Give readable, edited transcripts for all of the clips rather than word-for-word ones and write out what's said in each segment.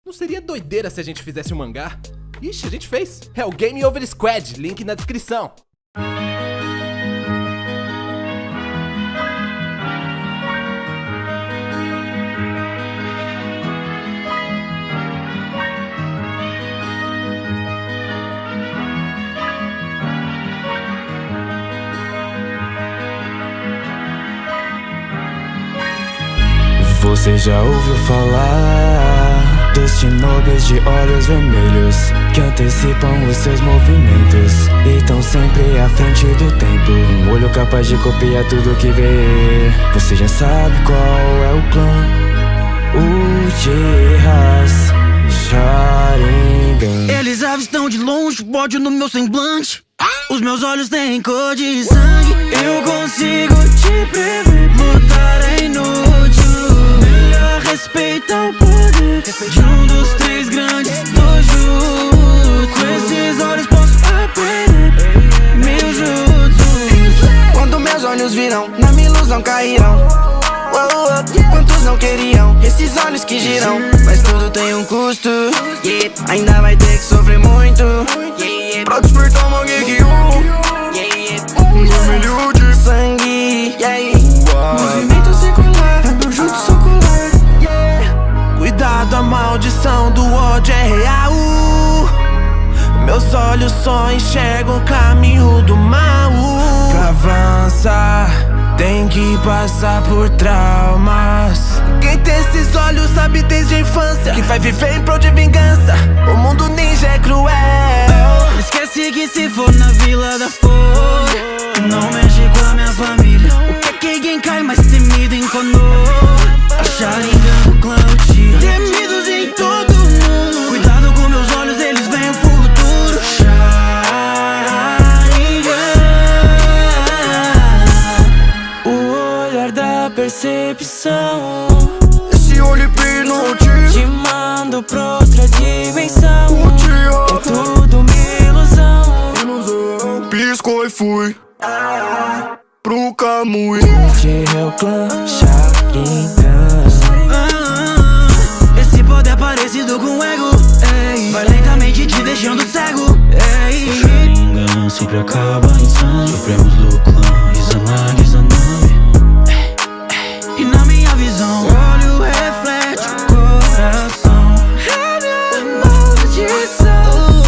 Não seria doideira se a gente fizesse um mangá? Ixi, a gente fez. É o Game Over Squad, link na descrição. Você já ouviu falar dos shinobis de olhos vermelhos que antecipam os seus movimentos e estão sempre à frente do tempo, um olho capaz de copiar tudo que vê. Você já sabe qual é o clã, Uchihas Sharingan. Eles avistam de longe, ódio no meu semblante. Os meus olhos têm cor de sangue. Eu consigo te prever, lutar é inútil. Melhor respeitar o poder de um dos três grandes dojutsu. Com esses olhos posso aprender meu jutsu. Quando meus olhos virão, na minha ilusão cairão. Quantos não queriam esses olhos que giram? Mas tudo tem um custo, ainda vai ter que sofrer muito pra despertar uma Genkyu, vermelho de sangue. Movimento circular, é meu jutsu ocular. Cuidado, a maldição do ódio é real. Meus olhos só enxergam o caminho do mal. Pra avançar, tem que passar por traumas. Quem tem esses olhos sabe desde a infância que vai viver em prol de vingança. O mundo ninja é cruel. Esquece que se for na Vila da Flor, não mexe com a minha família. O que é Genkai mais temido em Konoha? A Sharingan do clã Uchiha, temidos em todo mundo. Cuidado com meus olhos, eles veem o futuro. Sharingan, O olhar da percepção, Esse olho hipnotizado te mando pra outra dimensão. Uchiha, É tudo uma ilusão. piscou e fui pro Kamui. Uchiha é o clã Sharingan. esse poder é parecido com o ego, ei, vai lentamente te deixando cego, ei. O Sharingan sempre acaba insano. Supremos do clã Izanagi Izanami. E na minha visão, o olho reflete o coração. É minha maldição.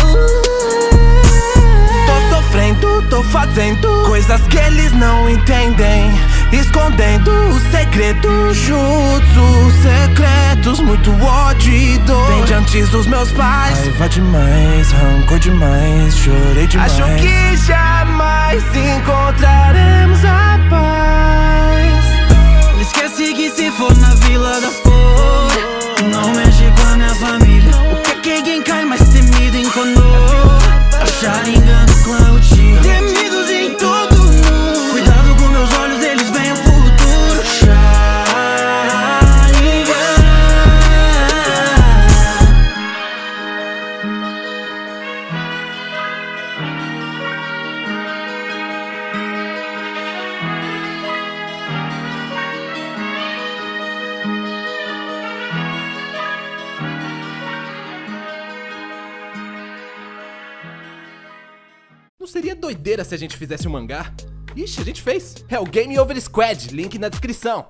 Tô sofrendo, tô fazendo coisas que eles não entendem, escondendo os segredos, jutsu secretos, muito ódio e dor. Vem de antes dos meus pais. Raiva demais, rancor demais, chorei demais. Acho que jamais encontraremos a paz. Esquece que se for na Vila da Flor, não mexe com a minha família. O que é Genkai mais temido em Konoha? A Sharingan do clã Uchiha, temidos em todo mundo. Cuidado com meus olhos, eles veem o futuro. Sharingan, Não seria doideira se a gente fizesse um mangá? Ixi, a gente fez. É o Game Over Squad, link na descrição.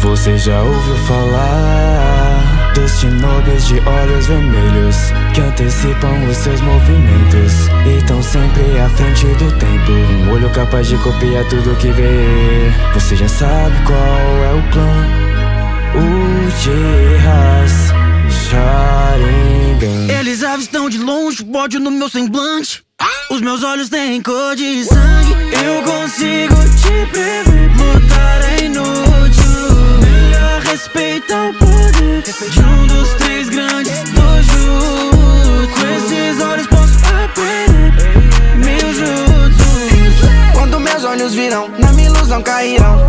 Você já ouviu falar dos shinobis de olhos vermelhos que antecipam os seus movimentos e estão sempre à frente do tempo, um olho capaz de copiar tudo que vê. Você já sabe qual é o clã, Uchihas Sharingan. eles avistam de longe, ódio no meu semblante. Os meus olhos têm cor de sangue. Eu consigo te prever, lutar é inútil. Melhor respeitar o poder de um dos três grandes dojutsu. Com esses olhos posso aprender meu jutsu. Quando meus olhos virão, na minha ilusão cairão.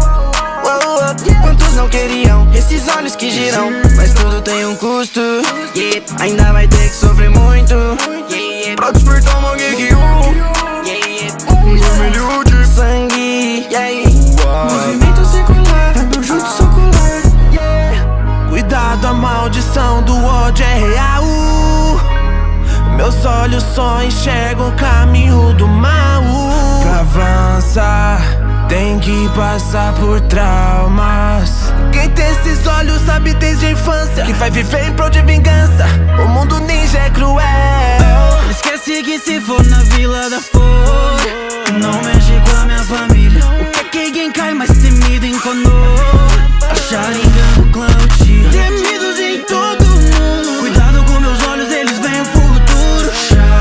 não queriam, esses olhos que giram, mas tudo tem um custo, yeah. Ainda vai ter que sofrer muito, yeah. Pra despertar uma geek, vermelho de Sangue, yeah. movimento circular, é meu jutsu socular, yeah. Cuidado, a maldição do ódio é real. Meus olhos só enxergam o caminho do mal. Pra avançar, tem que passar por traumas. Quem tem esses olhos sabe desde a infância que vai viver em prol de vingança. O mundo ninja é cruel. Esquece que se for na Vila da Flor, não mexe com a minha família. O que é que quem cai mais temido em Konoha? A Sharingan do clã Uchiha. Temidos em todo mundo. Cuidado com meus olhos, eles veem o futuro. Sharingan,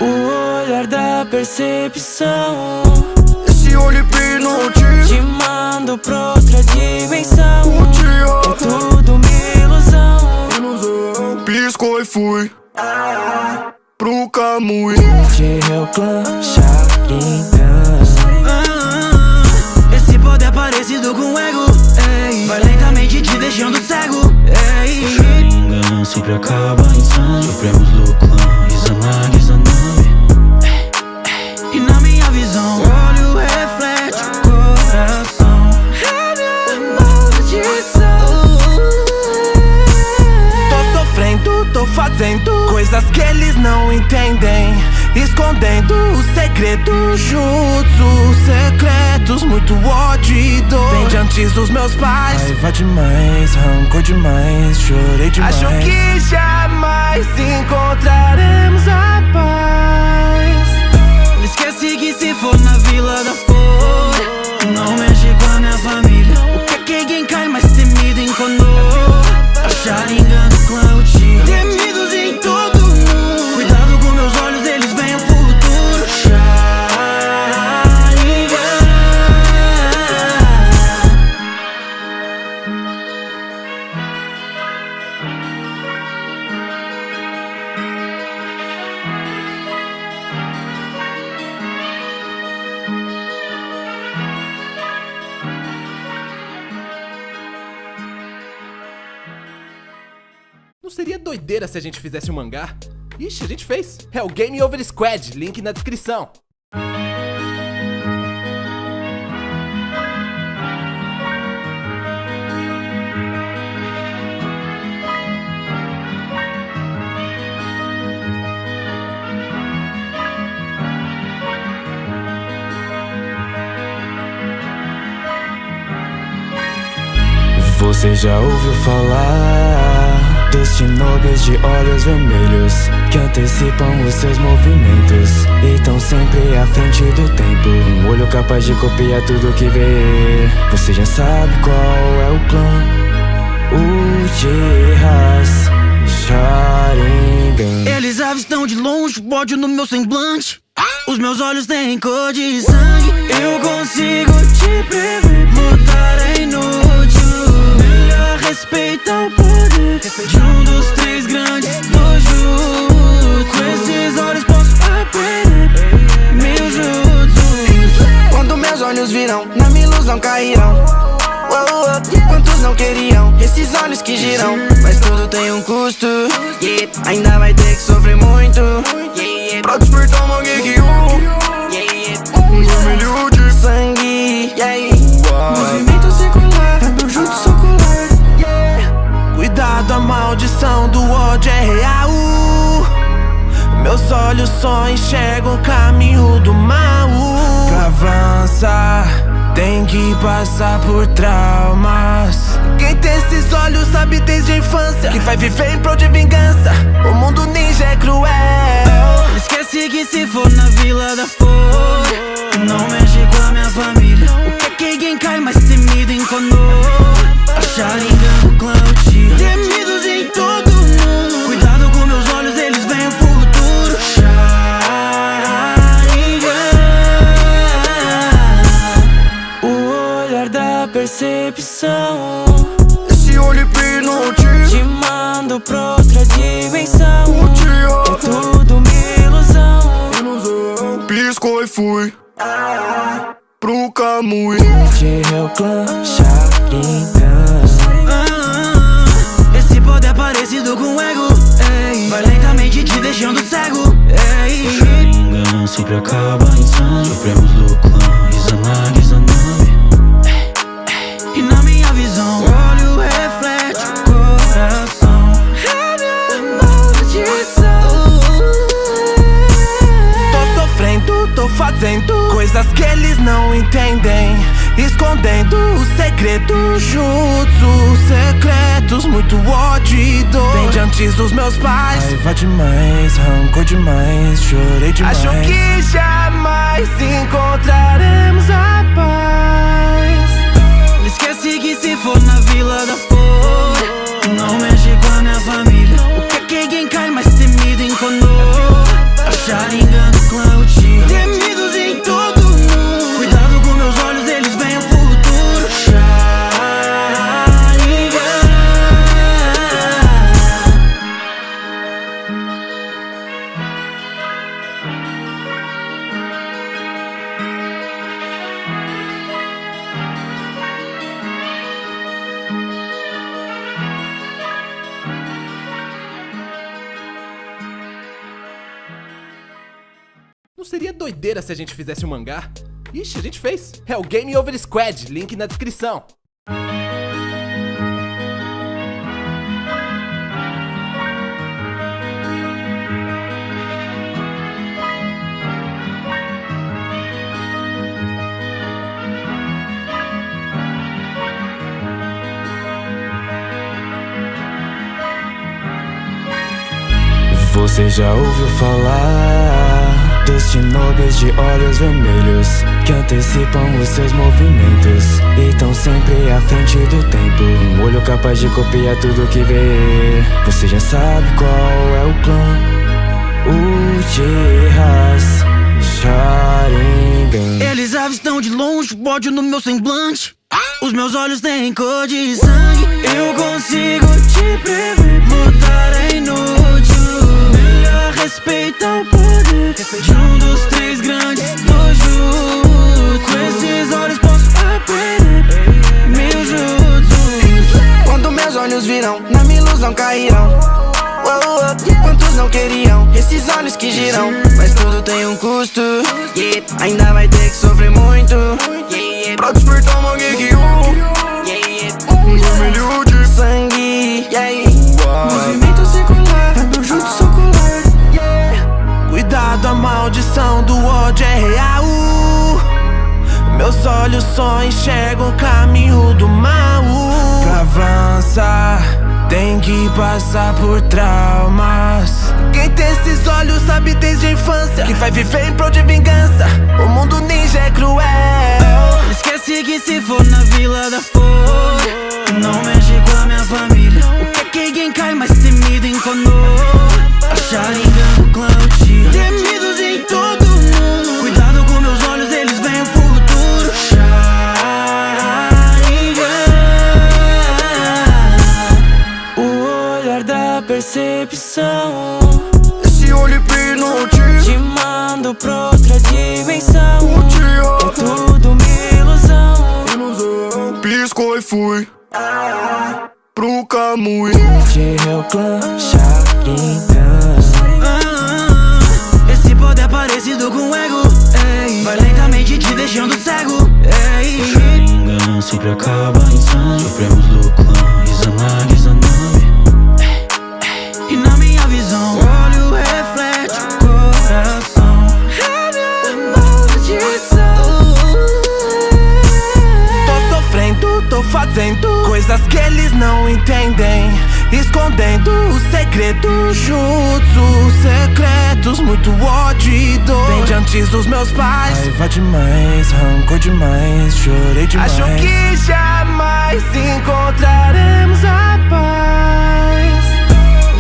o olhar da percepção. Esse olho hipnotiza, Te mando pra outra dimensão. Uchiha. É tudo uma ilusão. Piscou e fui pro Kamui. De meu clã Sharingan. Esse poder é parecido com o ego, ei. Vai lentamente te deixando cego, ei. O Sharingan sempre acaba em sangue. Supremos do clã Izanagi, Izanami. E na minha visão, o olho reflete o coração. É minha maldição. Tô sofrendo, tô fazendo coisas que eles não entendem, escondendo os segredos, jutsu secretos, muito ódio e dor. Vem de antes dos meus pais. Raiva demais, rancor demais, chorei demais. Acho que jamais encontraremos a paz. Esquece que se for na Vila da Flor, não mexe com a minha família. O que é que quem cai mais temido em Konoha? A Sharingan do clã Uchiha. Temidos em todo mundo. Cuidado com meus olhos, eles veem o futuro. Sharingan. Não seria doideira se a gente fizesse um mangá? Ixi, a gente fez. É o Game Over Squad, link na descrição. Você já ouviu falar dos shinobis de olhos vermelhos que antecipam os seus movimentos e tão sempre à frente do tempo. Um olho capaz de copiar tudo que vê. Você já sabe qual é o clã Uchihas Sharingan. Eles avistam de longe o ódio no meu semblante. Os meus olhos têm cor de sangue. Eu consigo te prever. Lutar é inútil. Melhor respeitar o poder de um dos três grandes dojutsu. Com esses olhos posso aprender mil jutsus. Quando meus olhos viram, na minha ilusão cairão. Quantos não queriam, esses olhos que giram, mas tudo tem um custo, yeah. Ainda vai ter que sofrer muito, yeah. Pra despertar uma geek, vermelho de Sangue, yeah. movimento circular, é meu jutsu socular, yeah. Cuidado, a maldição do ódio é real. Meus olhos só enxergam o caminho do mal. Pra avançar, tem que passar por traumas. Quem tem esses olhos sabe desde a infância que vai viver em prol de vingança. O mundo ninja é cruel. Esquece que se for na Vila da Flor, não mexe com a minha família. O que é que quem cai mais temido em Konoha? A Sharingan do clã Uchiha. Temidos em todo mundo. Cuidado com meus olhos, eles veem o futuro. Sharingan, o olhar da percepção. Esse olho hipnotiza, Te mando pra outra dimensão. Uchiha. É tudo uma ilusão. Piscou e fui Pro Camui. De Real Clan, Sharingan. Esse poder parecido com ego, ei, vai lentamente te deixando cego, ei. Sharingan sempre acaba em sangue. Supremos do clã, Izanagi, Izanami. E na minha visão, o olho reflete o coração. É minha maldição. Tô sofrendo, tô fazendo coisas que eles não entendem, escondendo os segredos, jutsu secretos, muito ódio e dor. Vem de antes dos meus pais. Raiva demais, rancor demais, chorei demais. Acho que jamais encontraremos a paz. Esquece que se for na Vila da Flor, não mexe com a minha família. O que é Genkai mais temido em Konoha? A Sharingan do clã Uchiha, temidos em todo mundo. Cuidado com meus olhos, eles veem o futuro. Sharingan. Não seria doideira se a gente fizesse um mangá? Ixi, a gente fez. É o Game Over Squad, link na descrição. Você já ouviu falar dos shinobis de olhos vermelhos que antecipam os seus movimentos e estão sempre à frente do tempo. Um olho capaz de copiar tudo que vê. Você já sabe qual é o clã Uchihas Sharingan. Eles avistam de longe o ódio no meu semblante. Os meus olhos têm cor de sangue. Eu consigo te prever. Lutar é inútil. Melhor respeitar o poder de um dos três grandes dojutsu. Com esses olhos posso aprender mil jutsus. Quando meus olhos viram, na minha ilusão cairão. Quantos não queriam esses olhos que giram? Mas tudo tem um custo, ainda vai ter que sofrer muito pra despertar uma Genkyu, vermelho de sangue, movimento circular, é meu jutsu ocular. Cuidado, a maldição do ódio é real. Meus olhos só enxergam o caminho do mal. Pra avançar, tem que passar por traumas. Quem tem esses olhos sabe desde a infância que vai viver em prol de vingança. O mundo ninja é cruel. Esquece que se for na Vila da Flor, não mexe com a minha família. O que é Genkai mais temido em Konoha? A Sharingan do clã Uchiha, temidos em todo mundo. Cuidado com meus olhos, eles veem o futuro. Sharingan. O olhar da percepção, Esse olho hipnotiza, te mando pra outra dimensão. Uchiha, É tudo uma ilusão. piscou e fui pro Camui. De Real Clan, Sharingan. Esse poder parecido com ego, ei, vai lentamente te deixando cego, ei. Sharingan sempre acaba em sangue. Supremos do clã, Izanagi, Izanami. E na minha visão, o olho reflete o coração. É minha maldição. Tô sofrendo, tô fazendo coisas que eles não entendem, escondendo os segredos, jutsu secretos, muito ódio e dor. Vem de antes dos meus pais. Raiva demais, rancor demais, chorei demais. Acho que jamais encontraremos a paz.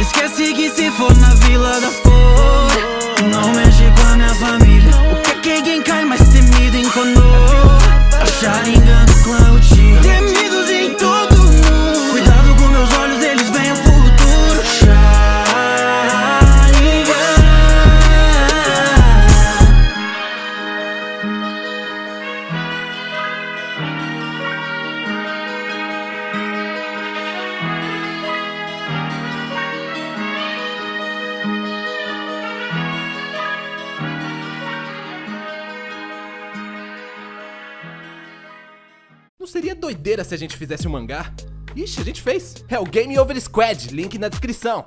Esquece que se for na Vila da Flor, não mexe com a minha família. O que é Genkai mais temido em Konoha? A Sharingan do clã Uchiha, temidos em todo mundo. Cuidado com meus olhos, eles veem o futuro. Sharingan. Não seria doideira se a gente fizesse um mangá? Ixi, a gente fez. É o Game Over Squad, link na descrição.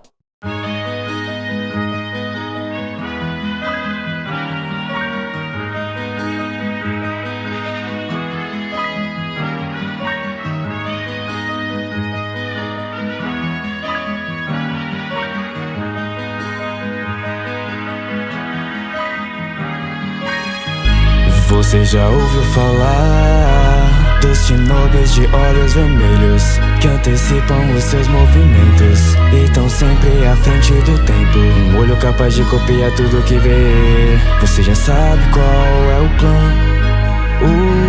Você já ouviu falar dos shinobis de olhos vermelhos que antecipam os seus movimentos e estão sempre à frente do tempo. Um olho capaz de copiar tudo que vê. Você já sabe qual é o clã,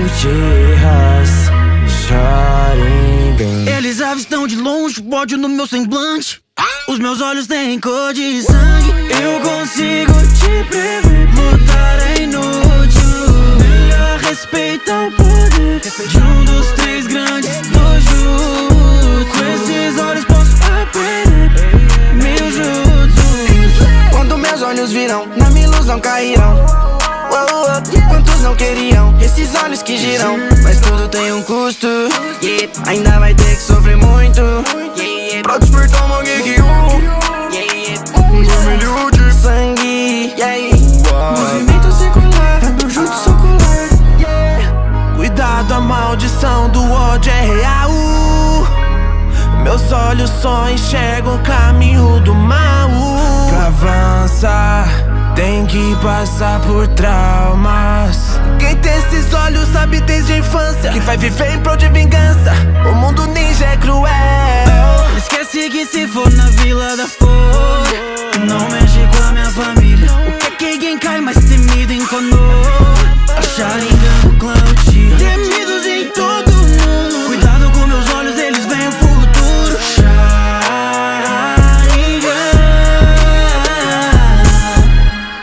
Uchihas Sharingan. Eles avistam de longe o ódio no meu semblante. Os meus olhos têm cor de sangue. Eu consigo te prever. Lutar é inútil. Melhor respeitar o poder de um dos três grandes dojutsu. Com esses olhos posso aprender mil jutsus. Quando meus olhos viram, na minha ilusão cairão. Quantos não queriam esses olhos que giram? Mas tudo tem um custo, ainda vai ter que sofrer muito. Pra despertar uma Genkyu, vermelho de sangue. Movimento circular, é meu jutsu ocular. Cuidado, a maldição do ódio é real. Meus olhos só enxergam o caminho do mal. Pra avançar, tem que passar por traumas. Quem tem esses olhos sabe desde a infância que vai viver em prol de vingança. O mundo ninja é cruel. Esquece que se for na Vila da Flor, não mexe com a minha família. O que é Genkai mais temido em Konoha? A Sharingan do clã Uchiha. Temidos em todo mundo. Cuidado com meus olhos, eles veem o futuro. Sharingan.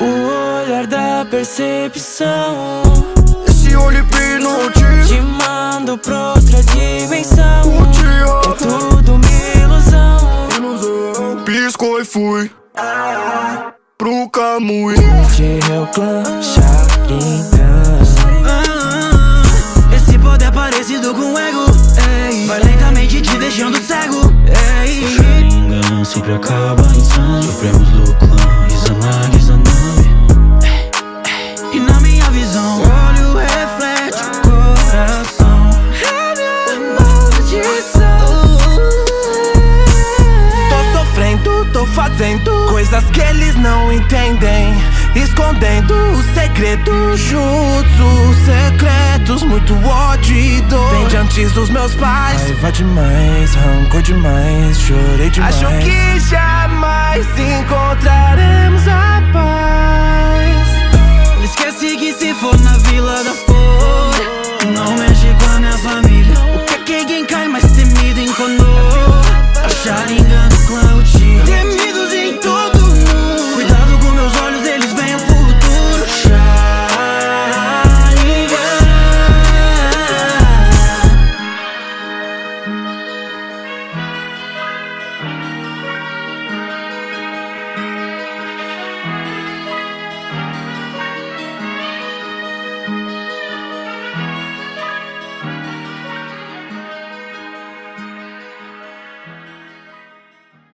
O olhar da percepção, Esse olho hipnotizado te mando pra outra dimensão. Uchiha. É tudo uma ilusão. Piscou e fui pro Kamui. Uchiha é o clã Sharingan. Esse poder é parecido com o ego, vai lentamente te deixando cego. Sharingan sempre acaba em sangue. Supremos do clã Izanagi, Izanami. E na minha visão, o olho reflete o coração. É minha maldição. Tô sofrendo, tô fazendo coisas que eles não entendem, escondendo os segredos, jutsus secretos, muito ódio e dor. Vem de antes dos meus pais. Raiva demais, rancor demais, chorei demais. Acho que jamais encontraremos a paz. Esquece que se for na Vila da Flor, não mexe com a minha família. O que é Genkai mais temido em Konoha? A Sharingan do clã Uchiha. Temidos em todo mundo. Cuidado com meus olhos, eles veem o futuro. Sharingan.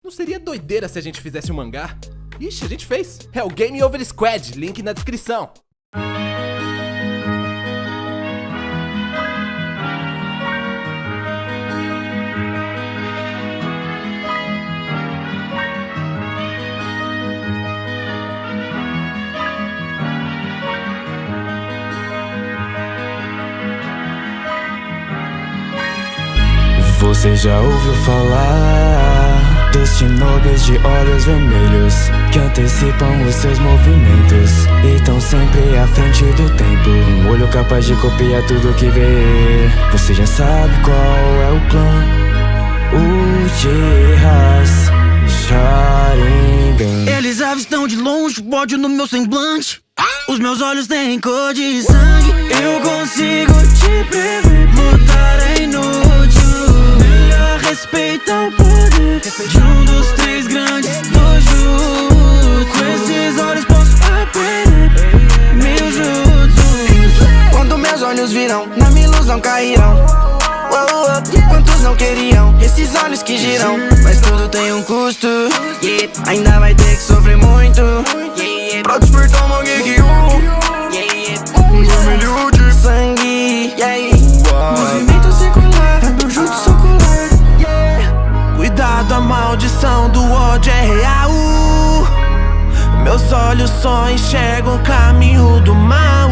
Não seria doideira se a gente fizesse um mangá? Ixi, a gente fez. É o Game Over Squad, link na descrição. Você já ouviu falar dos shinobis de olhos vermelhos que antecipam os seus movimentos e estão sempre à frente do tempo. Um olho capaz de copiar tudo que vê. Você já sabe qual é o clã, Uchihas Sharingan. Eles avistam de longe o ódio no meu semblante. Os meus olhos têm cor de sangue. Eu consigo te prever. Lutar é inútil. Melhor respeitar o poder de um dos três grandes dojutsu. Com esses olhos posso aprender mil jutsus. Quando meus olhos viram, na minha ilusão cairão. up, quantos não queriam? Esses olhos que giram, mas tudo tem um custo, yeah. Ainda vai ter que sofrer muito, yeah. Pra despertar uma geek, vermelho de sangue, yeah. Movimento circular, é meu jutsu ocular, yeah. Cuidado, a maldição do ódio é real. Meus olhos só enxergam o caminho do mal.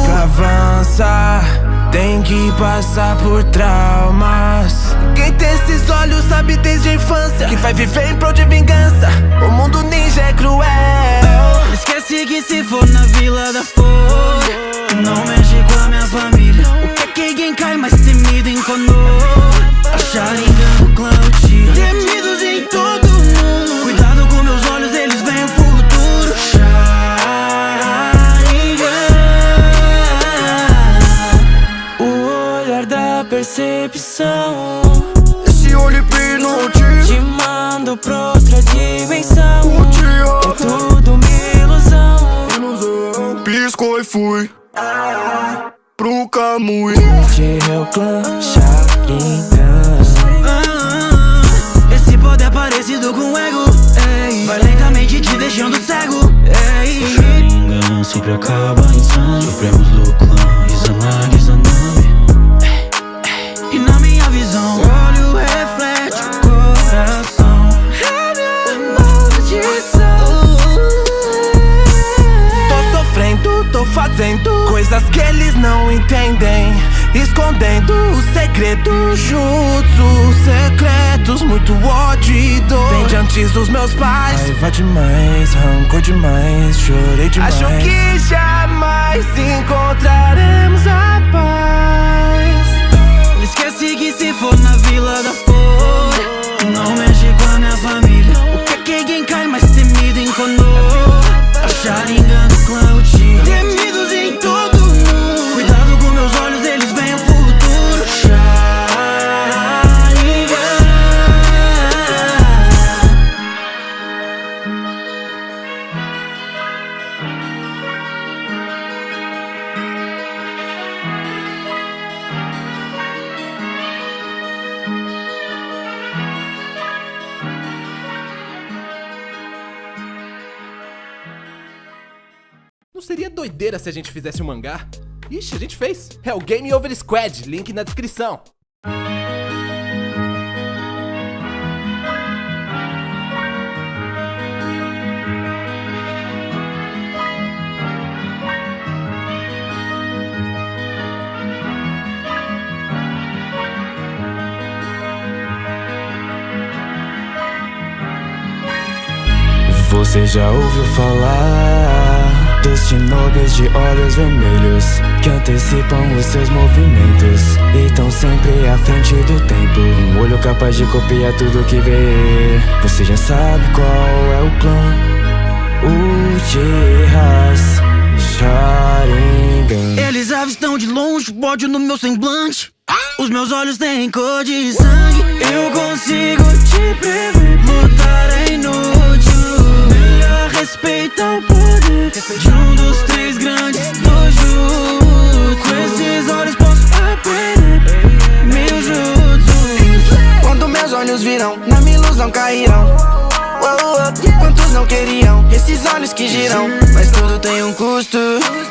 Pra avançar, tem que passar por traumas. Quem tem esses olhos sabe desde a infância que vai viver em prol de vingança. O mundo ninja é cruel. Esquece que se for na Vila da Flor, não mexe com a minha família. O que é Genkai mais temido em Konoha? A Sharingan do clã Uchiha, temidos em todo mundo. Cuidado com meus olhos, eles veem o futuro. Sharingan, o olhar da percepção. Esse olho hipnotiza, te mando pra outra dimensão. Uchiha, É tudo uma ilusão. piscou e fui pro Kamui. Uchiha é o clã Sharingan. Esse poder parecido com ego, ei, vai lentamente te deixando cego, ei. Sharingan sempre acaba em sangue. Supremos do clã Izanagi, Izanami. E na minha visão, o olho reflete o coração. É minha maldição. Tô sofrendo, tô fazendo coisas que eles não entendem, escondendo os segredos, jutsu secretos, muito ódio e dor. Vem de antes dos meus pais. Raiva demais, rancor demais, chorei demais. Acho que jamais encontraremos a paz. Esquece que se for na Vila da Flor, não mexe com a minha família. O que é Genkai mais temido em Konoha? A Sharingan do clã Uchiha, temidos em todo mundo. Cuidado com meus olhos, eles veem o futuro. Sharingan. Não seria doideira se a gente fizesse um mangá? Ixi, a gente fez. É o Game Over Squad, link na descrição. Você já ouviu falar dos shinobis de olhos vermelhos que antecipam os seus movimentos e tão sempre à frente do tempo. Um olho capaz de copiar tudo que vê. Você já sabe qual é o clã Uchihas Sharingan. Eles avistam de longe o ódio no meu semblante. Os meus olhos têm cor de sangue. Eu consigo te prever, lutar é inútil. Melhor respeitar o poder de um dos três grandes do jutsu. Com esses olhos posso aprender meu jutsu. quando meus olhos viram, na minha ilusão cairão. Quantos não queriam? Esses olhos que giram, mas tudo tem um custo,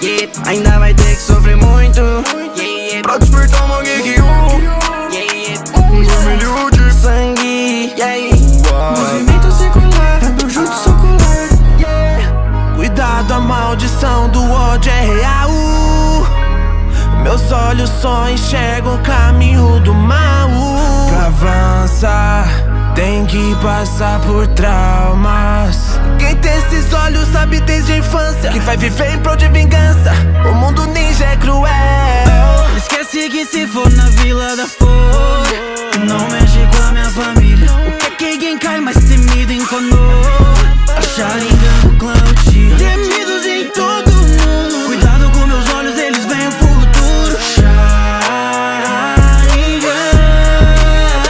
yeah. Ainda vai ter que sofrer muito, yeah. Pra despertar uma geek, vermelho de sangue, yeah. Movimento circular, é meu jutsu ocular, yeah. Cuidado, a maldição do ódio é real. Meus olhos só enxergam o caminho do mal. Pra avançar, tem que passar por traumas. Quem tem esses olhos sabe desde a infância que vai viver em prol de vingança. O mundo ninja é cruel. Esquece que se for na Vila da Flor, não mexe com a minha família. O que é Genkai mais temido em Konoha? A Sharingan do clã Uchiha, temidos em todo mundo. Cuidado com meus olhos, eles veem o futuro.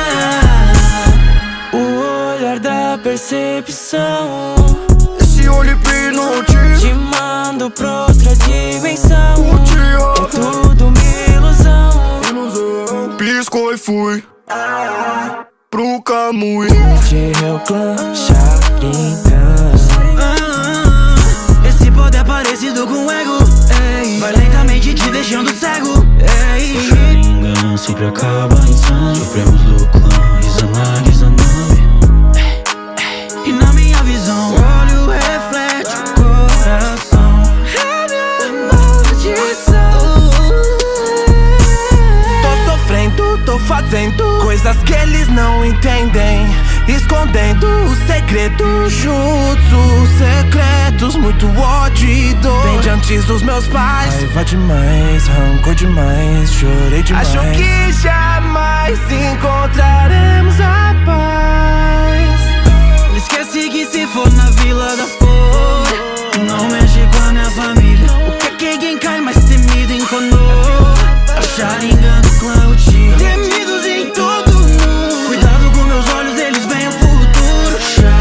Sharingan, o olhar da percepção. Esse olho hipnotiza, Te mando pra outra dimensão. Uchiha, É tudo uma ilusão. fui pro Camui. De Real Clan, Sharingan. Esse poder é parecido com o ego, ei. Vai lentamente te deixando cego, ei. Sharingan sempre acaba em sangue. Supremos do clã, Izanagi, Izanami. E na minha visão, o olho reflete o coração. É minha maldição. Tô sofrendo, tô fazendo coisas que eles não entendem, escondendo o segredo. Jutsu secretos, muito ódio e dor. Vem de antes dos meus pais. Raiva demais, rancor demais, chorei demais. Acho que jamais encontraremos a paz. Esquece que se for na Vila da Flor, não mexe com a minha família. O que é quem cai mais temido em Konoha? A Sharingan do clã Uchiha. Temidos em todo mundo. Cuidado com meus olhos, eles veem o futuro. Sharingan.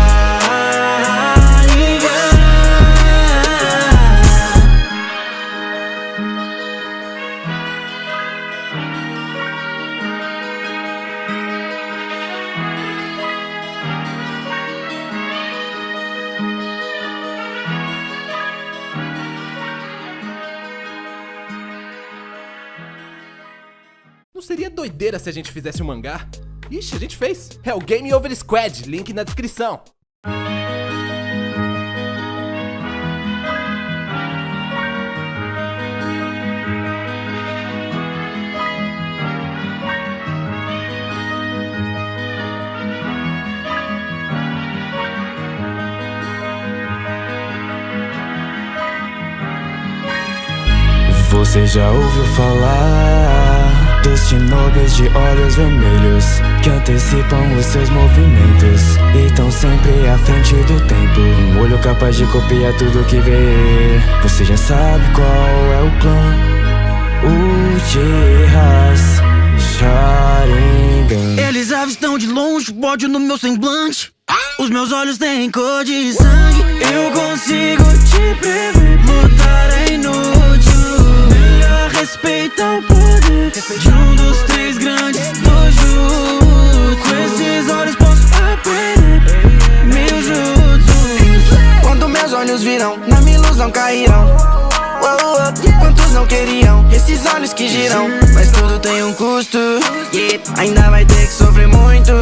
Não seria doideira se a gente fizesse um mangá? Ixi, a gente fez. É o Game Over Squad, link na descrição. Você já ouviu falar dos shinobis de olhos vermelhos que antecipam os seus movimentos e tão sempre à frente do tempo, um olho capaz de copiar tudo que vê. Você já sabe qual é o clã, Uchihas Sharingan. Eles avistam de longe, ódio no meu semblante. Os meus olhos têm cor de sangue. Eu consigo te prever, lutar é inútil. Melhor respeitar o poder de um dos três grandes dojutsu. Com esses olhos posso aprender meu jutsu. Quando meus olhos virão, na minha ilusão cairão. Quantos não queriam esses olhos que giram? Mas tudo tem um custo, ainda vai ter que sofrer muito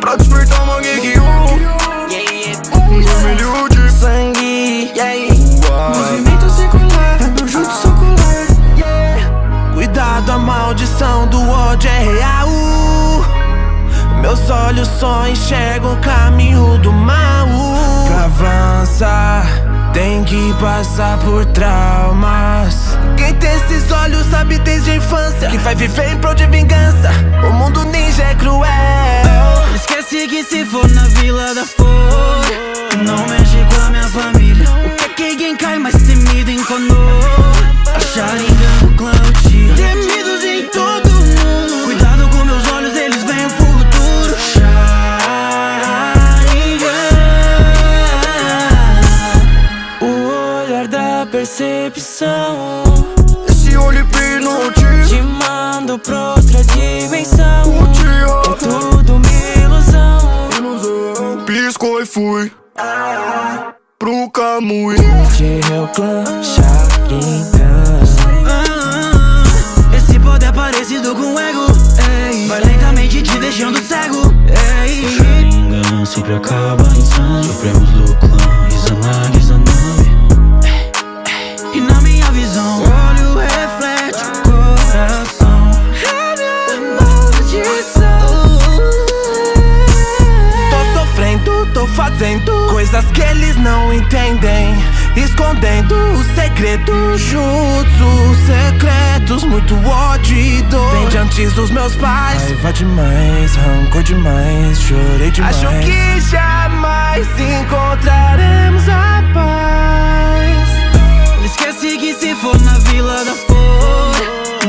pra despertar uma Genkyu, vermelho de sangue. Movimento circular, é meu jutsu ocular. Cuidado, a maldição do ódio é real. Meus olhos só enxergam o caminho do mal. Pra avançar, tem que passar por traumas. Quem tem esses olhos sabe desde a infância que vai viver em prol de vingança. O mundo ninja é cruel. Esquece que se for na Vila da Flor, não mexe com a minha família. O que é quem cai mais temido em Konoha? A Sharingan do clã Uchiha. Temidos em todo mundo. Cuidado com meus olhos, eles veem o futuro. Sharingan. O olhar da percepção, Esse olho hipnotiza, te mando pra outra dimensão. Uchiha. É tudo uma ilusão. Piscou e fui pro Camui. De Real Clan, Sharingan. Esse poder é parecido com o ego, ei. Vai lentamente te deixando cego, ei. Sharingan sempre acaba em sangue. Supremos do clã, Izanagi, Izanami. E na minha visão, o olho reflete o coração. É minha maldição. Tô sofrendo, tô fazendo coisas que eles não entendem, escondendo o segredo. Jutsu secretos, muito ódio e dor. Vem de antes dos meus pais. Raiva demais, rancor demais, chorei demais. Acho que jamais encontraremos a paz. Esquece que se for na Vila da Flor,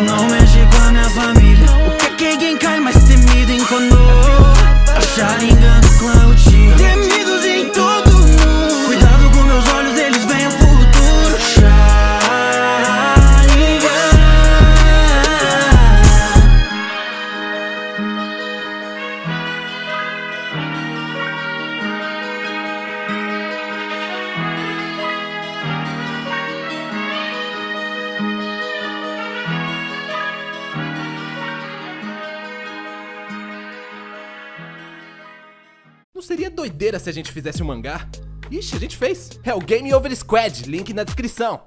não mexe com a minha família. O que é quem cai mais temido em Konoha? A Sharingan do clã Uchiha. Temidos em todo mundo. Cuidado com meus olhos, eles veem o futuro. Sharingan. seria doideira se a gente fizesse um mangá? Ixi, a gente fez. É o Game Over Squad, link na descrição.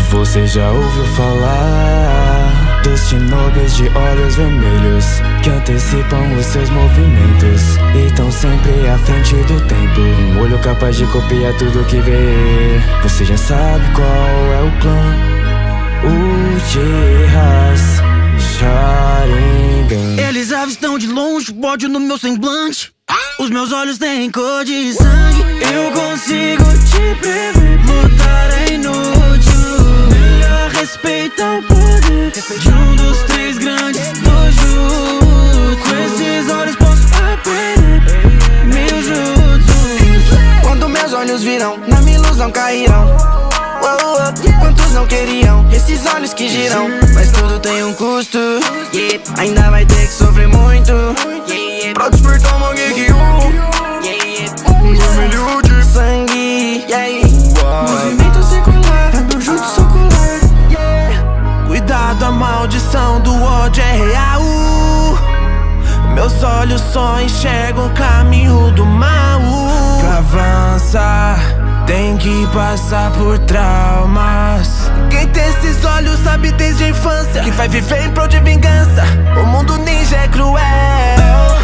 Você já ouviu falar dos shinobis de olhos vermelhos que antecipam os seus movimentos e tão sempre à frente do tempo, um olho capaz de copiar tudo que vê. Você já sabe qual é o clã, Uchihas Sharingan. Eles avistam de longe o ódio no meu semblante. Os meus olhos têm cor de sangue. Eu consigo te prever. Lutar é inútil. Melhor respeitar o poder de um dos três grandes dojutsu. Com esses olhos posso aprender mil jutsus. Quando meus olhos viram, na minha ilusão cairão. Quantos não queriam esses olhos que giram? Mas tudo tem um custo, ainda vai ter que sofrer muito pra despertar uma Genkyu, vermelho de sangue, movimento circular, é meu jutsu ocular. Cuidado, a maldição do ódio é real. Meus olhos só enxergam o caminho do mal. Pra avançar tem que passar por traumas. Quem tem esses olhos sabe desde a infância que vai viver em prol de vingança. O mundo ninja é cruel.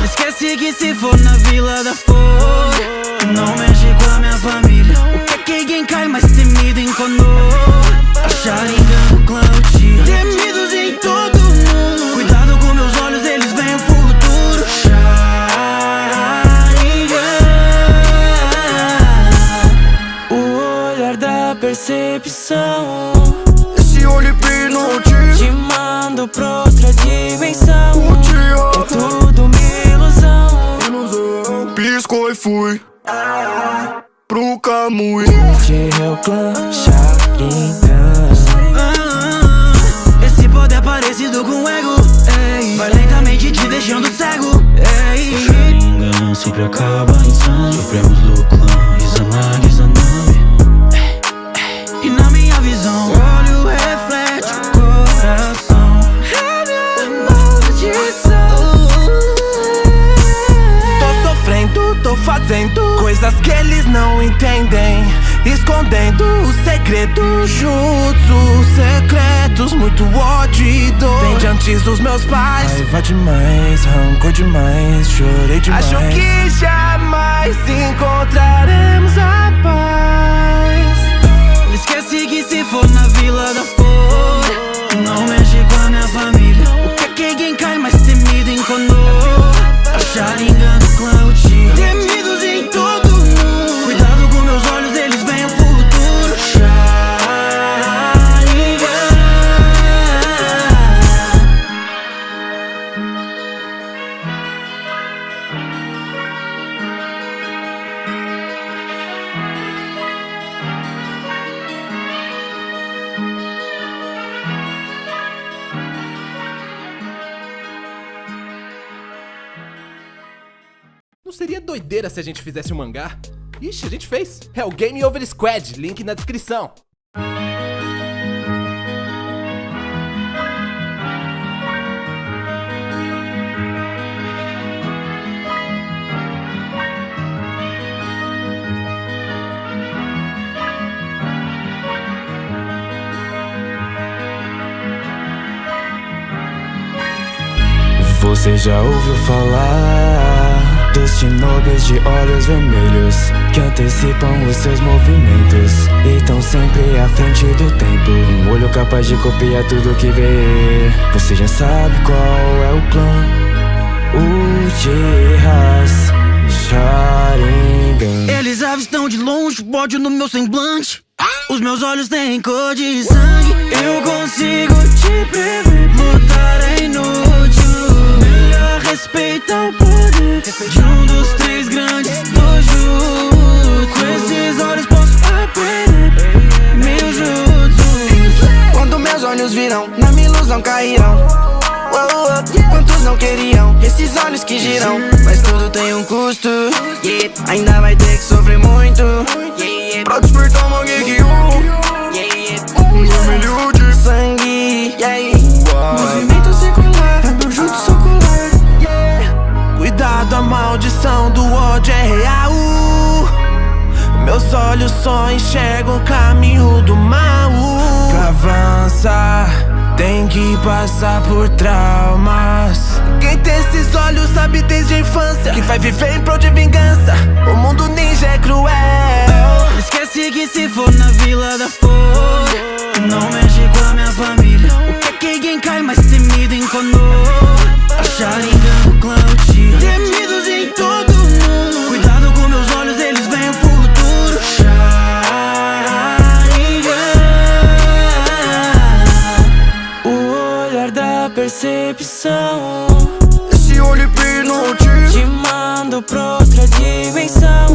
Esquece que se for na Vila da Flor, não mexe com a minha família. O que é que Genkai mais temido em Konoha? A Sharingan do clã Uchiha, temidos em todo mundo. Cuidado com meus olhos, eles veem o futuro. Percepção, Esse olho hipnotiza, te mando pra outra dimensão. Uchiha, É tudo uma ilusão. piscou e fui pro Kamui. Uchiha é o clã Sharingan. Esse poder é parecido com o ego, vai lentamente te deixando cego. Sharingan sempre acaba em sangue. Supremos do clã Izanagi, Izanami. E na minha visão, o olho reflete o coração. É minha maldição. Tô sofrendo, tô fazendo coisas que eles não entendem, escondendo os segredos, jutsus secretos, muito ódio e dor. Vem de antes dos meus pais. Raiva demais, rancor demais, chorei demais. Acho que jamais encontraremos a paz. Esquece que se for na Vila da Flor, não mexe com a minha família. O que é que Genkai mais temido em Konoha? A Sharingan do clã Uchiha, temidos em todo mundo. Cuidado com meus olhos, eles veem o futuro. Sharingan. Não seria doideira se a gente fizesse um mangá? Ixi, a gente fez. É o Game Over Squad, link na descrição. Você já ouviu falar dos shinobis de olhos vermelhos que antecipam os seus movimentos e tão sempre à frente do tempo, um olho capaz de copiar tudo que vê. Você já sabe qual é o clã, Uchihas Sharingan. Eles avistam de longe o ódio no meu semblante. Os meus olhos têm cor de sangue. Eu consigo te prever. Lutar é inútil. Melhor respeitar o poder de um dos três grandes dojutsu. Com esses olhos posso aprender mil jutsus. Quando meus olhos viram, na minha ilusão cairão. não queriam esses olhos que giram, mas tudo tem um custo, yeah. Ainda vai ter que sofrer muito, yeah. Pra despertar uma geek, vermelho de sangue, yeah. Movimento circular, é meu jutsu ocular, yeah. Cuidado, a maldição do ódio é real. Meus olhos só enxergam o caminho do mal. Pra avançar, tem que passar por traumas. Quem tem esses olhos sabe desde a infância que vai viver em prol de vingança. O mundo ninja é cruel. Esquece que se for na Vila da Flor, não mexe com a minha família. O que quem cai mais temido em Konoha? A Sharingan do clã Uchiha, temidos em todo mundo. Cuidado com meus olhos, eles veem o futuro. Sharingan, o olhar da percepção, esse olho hipnotiza, te mando pra outra dimensão.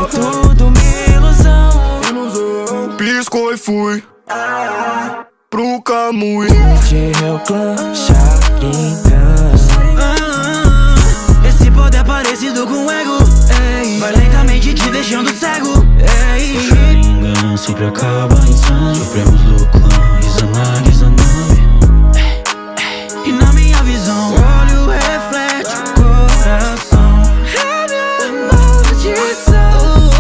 É tudo uma ilusão. Piscou e fui pro Kamui. De Hell Clan, Sharingan. Esse poder parecido com o ego, ei, vai lentamente te deixando cego, ei. Sharingan sempre acaba em sangue. Supremos do clã Izanagi, Izanami. E na minha visão, o olho reflete o coração. É minha maldição.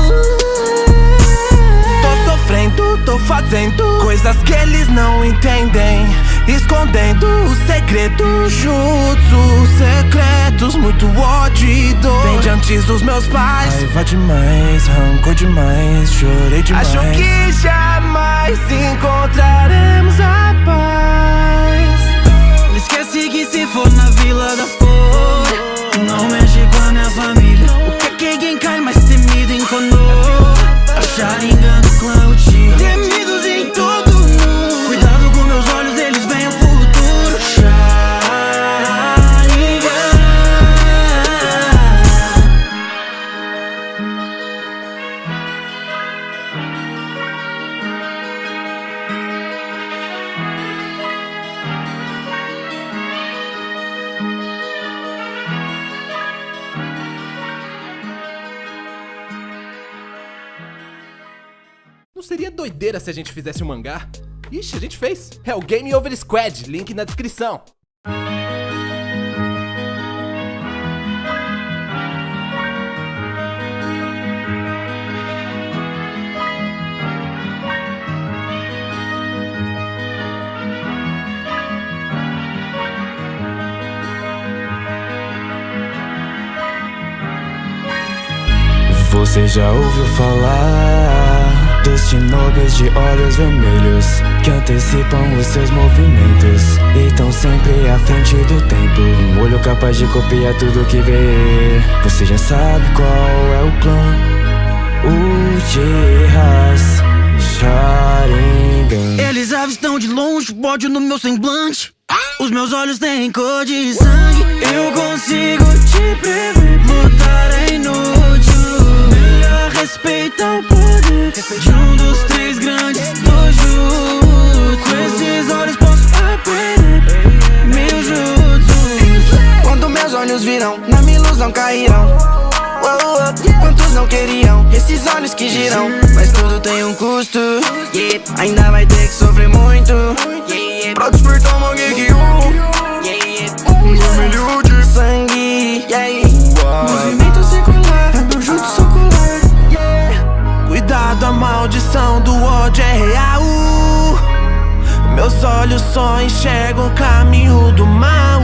Tô sofrendo, tô fazendo coisas que eles não entendem, escondendo os segredos, jutsu secretos, muito ódio e dor. Vem de antes dos meus pais. Raiva demais, rancor demais, chorei demais. Acho que jamais encontraremos a paz. Esquece que se for na Vila da Flor, não mexe com a minha família. O que quem cai mais temido em Konoha? A Sharingan do clã Uchiha, temidos em todo mundo. Cuidado com meus olhos, eles veem o futuro. Sharingan, Não seria doideira se a gente fizesse um mangá? Ixi, a gente fez. É o Game Over Squad, link na descrição. Você já ouviu falar dos shinobis de olhos vermelhos que antecipam os seus movimentos e estão sempre à frente do tempo. Um olho capaz de copiar tudo que vê. Você já sabe qual é o clã Uchihas Sharingan. eles avistam de longe o ódio no meu semblante. Os meus olhos têm cor de sangue. Eu consigo te prever. Lutar é inútil. Melhor respeitar o poder de um dos três grandes do jutsu. Com esses olhos posso aprender meu jutsu. Quando meus olhos viram, na minha ilusão caíram. Quantos não queriam esses olhos que giram, mas tudo tem um custo, yeah. Ainda vai ter que sofrer muito, yeah. Pra despertar uma geek, vermelho de sangue, yeah. Movimento circular, é meu jutsu ocular, yeah. Cuidado, a maldição do ódio é real. Meus olhos só enxergam o caminho do mal.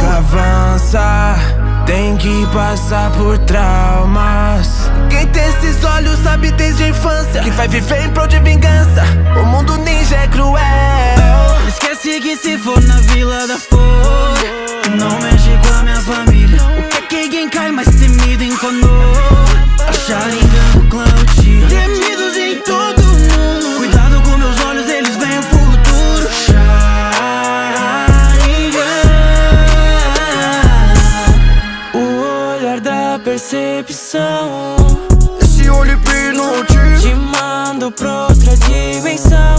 Pra avançar, tem que passar por traumas. Quem tem esses olhos sabe desde a infância que vai viver em prol de vingança. O mundo ninja é cruel. Esquece que se for na Vila da Flor, não mexe com a minha família. O que quem cai mais temido em Konoha? A Sharingan do clã Uchiha, temidos em todo mundo. Cuidado com meus olhos, eles veem o futuro. Sharingan, o olhar da percepção, esse olho hipnotiza, te mando pra outra dimensão.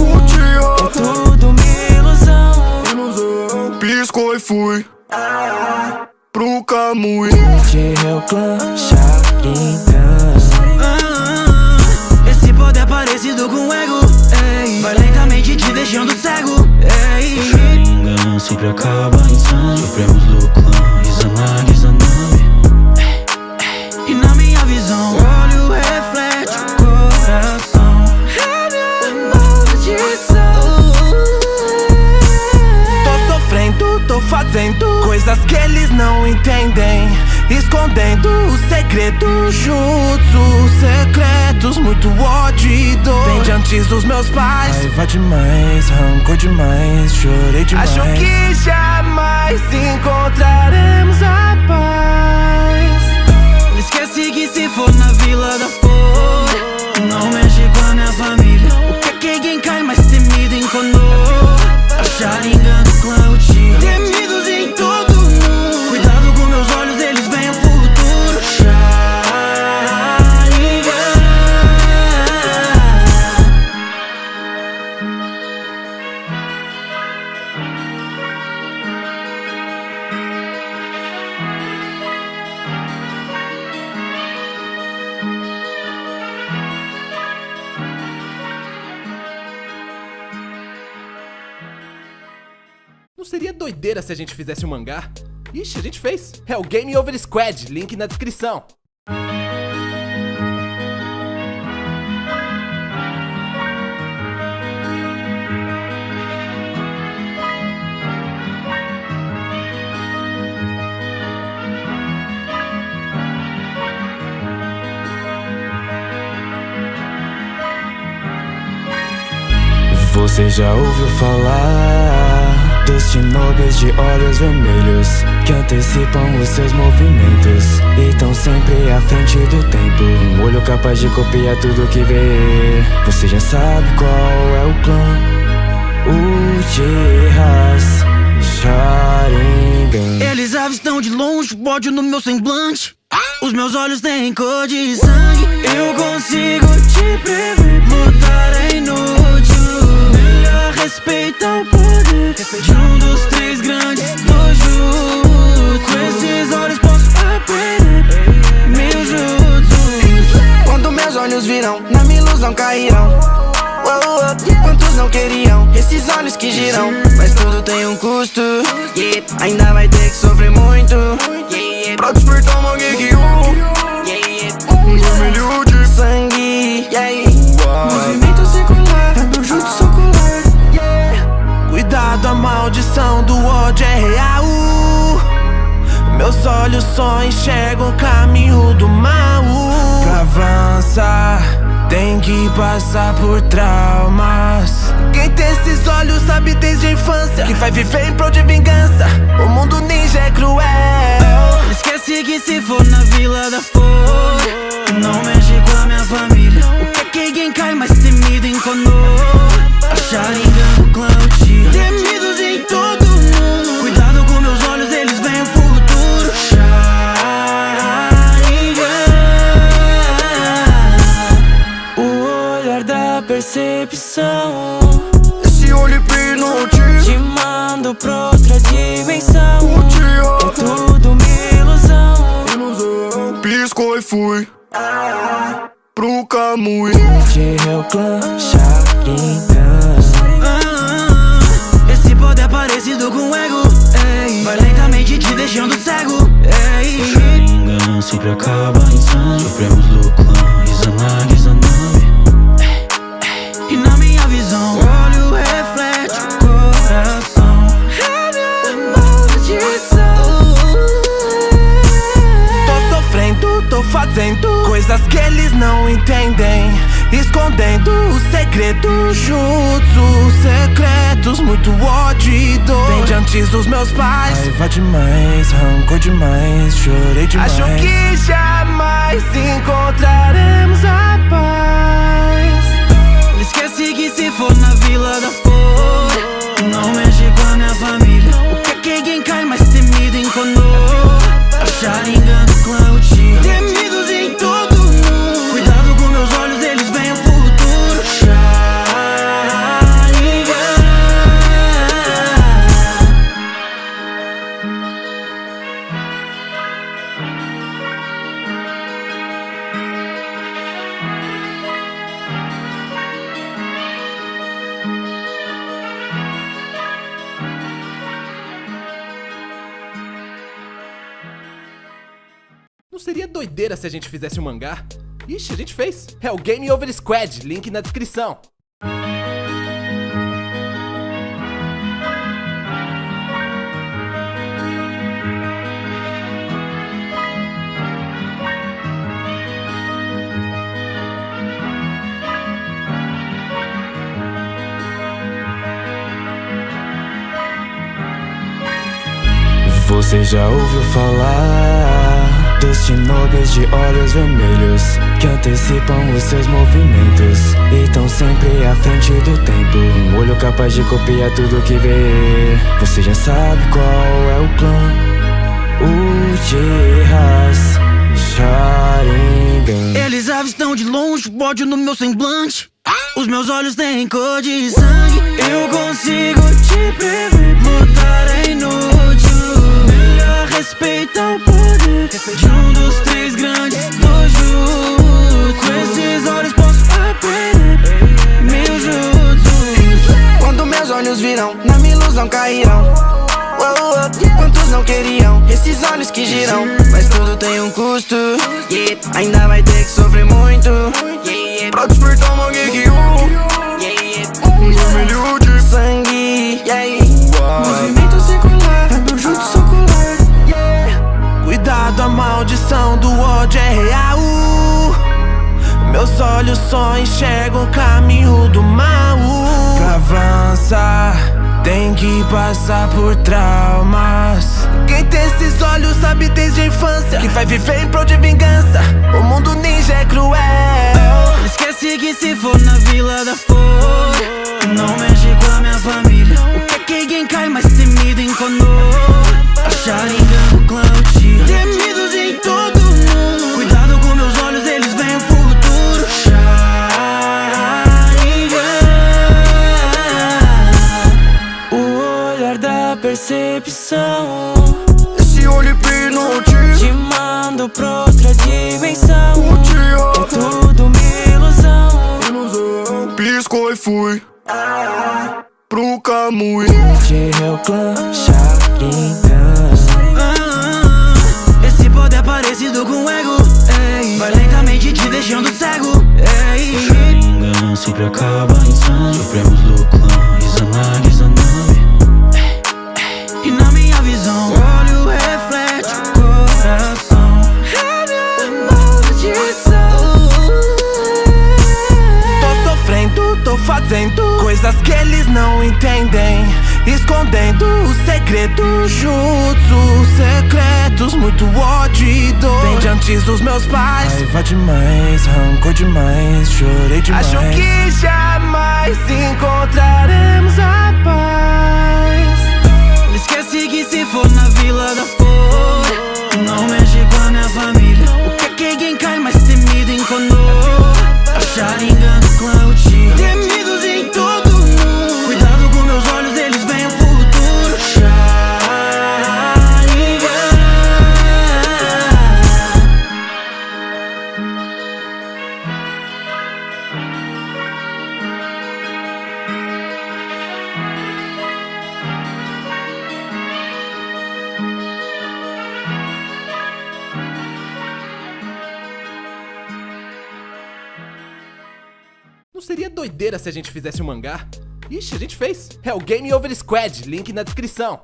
É tudo uma ilusão. piscou e fui Camui. De Real Clan, Sharingan. Esse poder é parecido com o ego, ei. Vai lentamente te deixando cego, ei. Sharingan sempre acaba em sangue. Supremos do clã, Izanagi, Izanami. E na minha visão, o olho reflete o coração. É minha maldição. Tô sofrendo, tô fazendo coisas que eles não entendem, escondendo os segredos, jutsu secretos, muito ódio e dor. Vem de antes dos meus pais. Raiva demais, rancor demais, chorei demais. Acho que jamais encontraremos a paz. Esquece que se for na Vila da Flor, não mexe com a minha família. O que é quem cai mais temido em Konoha? A Sharingan do clã Uchiha. Temidos em todo mundo. Cuidado com meus olhos, eles veem o futuro. Sharingan. Não seria doideira se a gente fizesse um mangá? Ixi, a gente fez. É o Game Over Squad, link na descrição. Você já ouviu falar dos shinobis de olhos vermelhos que antecipam os seus movimentos e estão sempre à frente do tempo. Um olho capaz de copiar tudo que vê. Você já sabe qual é o clã, Uchihas Sharingan. Eles avistam de longe, ódio no meu semblante. Os meus olhos têm cor de sangue. Eu consigo te prever. Lutar é inútil. Melhor respeitar o poder de um dos três grandes dojutsu. Com esses olhos posso aprender mil jutsus. Quando meus olhos viram, na minha ilusão cairão. Quantos não queriam esses olhos que giram? Mas tudo tem um custo, ainda vai ter que sofrer muito pra despertar uma Genkyu, vermelho de sangue. Movimento circular, é meu jutsu ocular. Cuidado, a maldição do ódio é real. Meus olhos só enxergam o caminho do mal. Pra avançar, tem que passar por traumas. Quem tem esses olhos sabe desde a infância que vai viver em prol de vingança. O mundo ninja é cruel. Esquece que se for na Vila da Flor, não mexe com a minha família. O que é quem cai mais temido em Konoha? A Sharingan do clã Uchiha. Temidos em todo mundo. Cuidado com meus olhos, eles veem o futuro. Sharingan. O olhar da percepção, Esse olho hipnotizado te mando pra outra dimensão. É Uchiha. tudo uma ilusão. Piscou e fui pro Camui. De Real Clan, Sharingan. Esse poder é parecido com o ego, ei. Vai lentamente te deixando cego, ei. Sharingan sempre acaba em sangue. Supremos do clã, Izanagi, Izanami. E na minha visão, o olho reflete o coração. É minha maldição. Tô sofrendo, tô fazendo coisas que eles não entendem, escondendo os segredos, jutsu secretos, muito ódio e dor. Vem de antes dos meus pais. Raiva demais, rancor demais, chorei demais. Acho que jamais encontraremos a paz. Esquece que se for na Vila da Flor, não mexe com a minha família. O que é quem cai mais temido em Konoha? A Sharingan do clã Uchiha. Temidos em todo mundo. Cuidado com meus olhos, eles veem o futuro. Sharingan. doideira se a gente fizesse um mangá. Ixi, a gente fez. É o Game Over Squad, link na descrição. Você já ouviu falar dos shinobis de olhos vermelhos que antecipam os seus movimentos e tão sempre à frente do tempo, um olho capaz de copiar tudo que vê. Você já sabe qual é o clã, Uchihas Sharingan. Eles avistam de longe o ódio no meu semblante. Os meus olhos têm cor de sangue. Eu consigo te prever, lutar é inútil. Melhor respeitar o poder de um dos três grandes dojos. Com esses olhos posso aprender mil jutsus. Quando meus olhos viram, na minha ilusão cairão. Quantos não queriam esses olhos que giram? Mas tudo tem um custo, ainda vai ter que sofrer muito pra despertar uma Geek vermelho de sangue, movimento circular, é meu jutsu ocular. Cuidado, a maldição do ódio é real. Meus olhos só enxergam o caminho do mal. Pra avançar, tem que passar por traumas. Quem tem esses olhos sabe desde a infância que vai viver em prol de vingança. O mundo ninja é cruel. Esquece que se for na Vila da Flor, não mexe com a minha família. O que Genkai mais temido em Konoha? A Sharingan do clã Uchiha, temidos em todo mundo. Cuidado com meus olhos, eles veem o futuro. Sharingan, O olhar da percepção, Esse olho hipnotiza, te mando pra outra dimensão. Uchiha, É tudo uma ilusão. piscou e fui pro Kamui. Uchiha é o clã Sharingan. esse poder é parecido com o ego, ei, vai lentamente te deixando cego, ei. Sharingan sempre acaba em sangue. Supremos do clã Izanagi, Izanami. E na minha visão, o olho reflete o coração. É minha maldição. Tô sofrendo, tô fazendo coisas que eles não entendem, escondendo os segredos, jutsus secretos, muito ódio e dor. Vem de antes dos meus pais. Raiva demais, rancor demais, chorei demais. Acho que jamais encontraremos a paz. Esquece que se for na Vila da Flor, não mexe com a minha família. O que Genkai mais temido em Konoha? A Sharingan do clã Uchiha, temidos em todo mundo. Cuidado com meus olhos, eles veem o futuro. Sharingan. Não seria doideira se a gente fizesse um mangá? Ixi, a gente fez. É o Game Over Squad, link na descrição.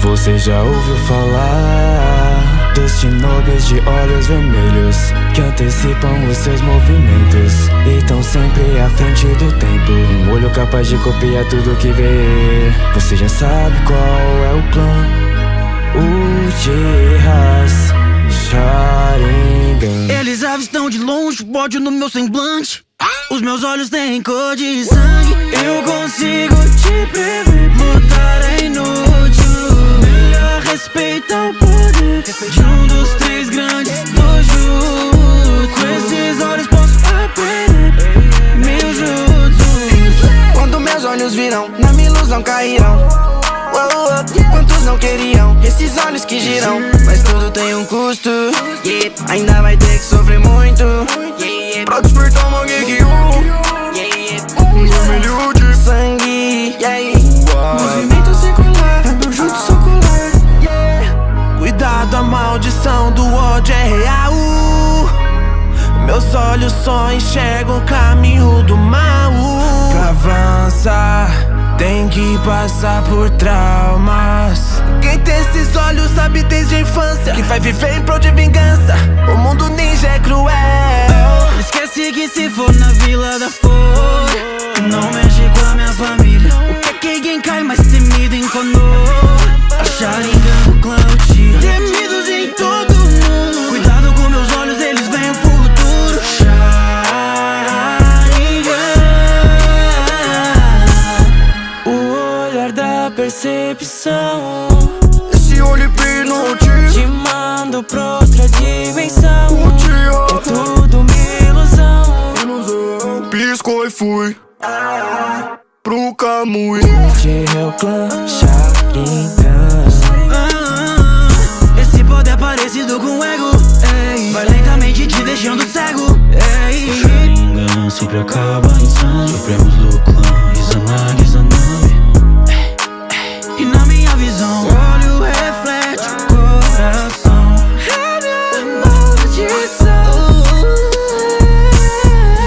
Você já ouviu falar dos shinobis de olhos vermelhos que antecipam os seus movimentos e tão sempre à frente do tempo, um olho capaz de copiar tudo que vê. Você já sabe qual é o clã, Uchihas Sharingan. Eles avistam de longe o ódio no meu semblante. Os meus olhos têm cor de sangue. Eu consigo te prever, lutar é inútil. Melhor respeitar o poder de um dos três grandes dojos. Com esses olhos posso aprender mil jutsus. Quando meus olhos viram, na minha ilusão cairão. Quantos não queriam esses olhos que giram? Mas tudo tem um custo, ainda vai ter que sofrer muito, pra despertar uma geek vermelho de sangue, movimento circular, é meu jutsu socular, Cuidado, a maldição do ódio é real. Meus olhos só enxergam o caminho do mal. Pra avançar, tem que passar por traumas. Quem tem esses olhos sabe desde a infância que vai viver em prol de vingança. O mundo ninja é cruel. Esquece que se for na Vila da Flor, não mexe com a minha família. O que é quem cai mais temido em Konoha? A Sharingan do clã Uchiha. Temidos em todo mundo. Cuidado com meus olhos, eles veem o futuro. Sharingan. O olhar da percepção, esse olho hipnotiza, te mando pra outra dimensão. É tudo uma ilusão. Piscou e fui pro Kamui. De meu clã Sharingan. Esse poder é parecido com o ego, vai lentamente te deixando cego. Sharingan sempre acaba em sangue. Supremos do clã Izanagi, Izanami. E na minha visão, o olho reflete o coração. É minha maldição.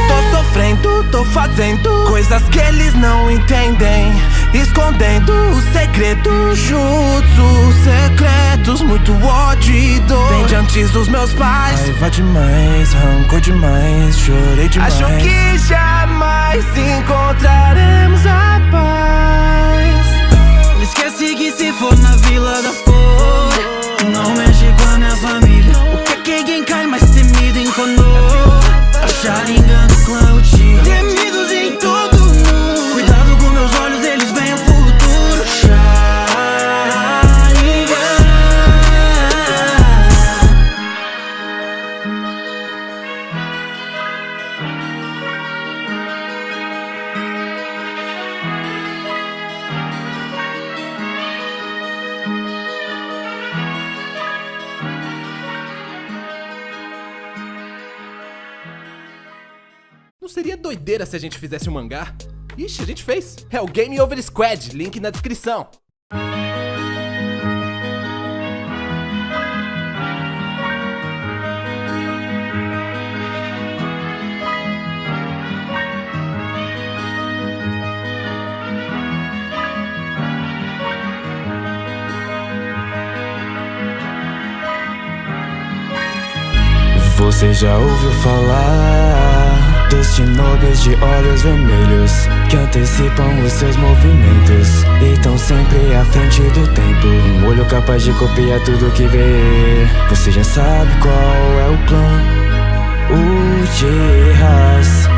Tô sofrendo, tô fazendo coisas que eles não entendem, escondendo os segredos, jutsu secretos, muito ódio e dor. Vem de antes dos meus pais. Raiva demais, rancor demais, chorei demais. Acho que jamais encontraremos a paz. Esquece que se for na Vila da Flor, não mexe com a minha família. O que é quem cai mais temido em Konoha? A Sharingan do clã Uchiha. Temidos em todo mundo. Cuidado com meus olhos, eles veem o futuro. Sharingan. Não seria doideira se a gente fizesse um mangá? Ixi, a gente fez. É o Game Over Squad, link na descrição. Você já ouviu falar dos shinobis de olhos vermelhos que antecipam os seus movimentos e tão sempre à frente do tempo. Um olho capaz de copiar tudo que vê. Você já sabe qual é o clã Uchihas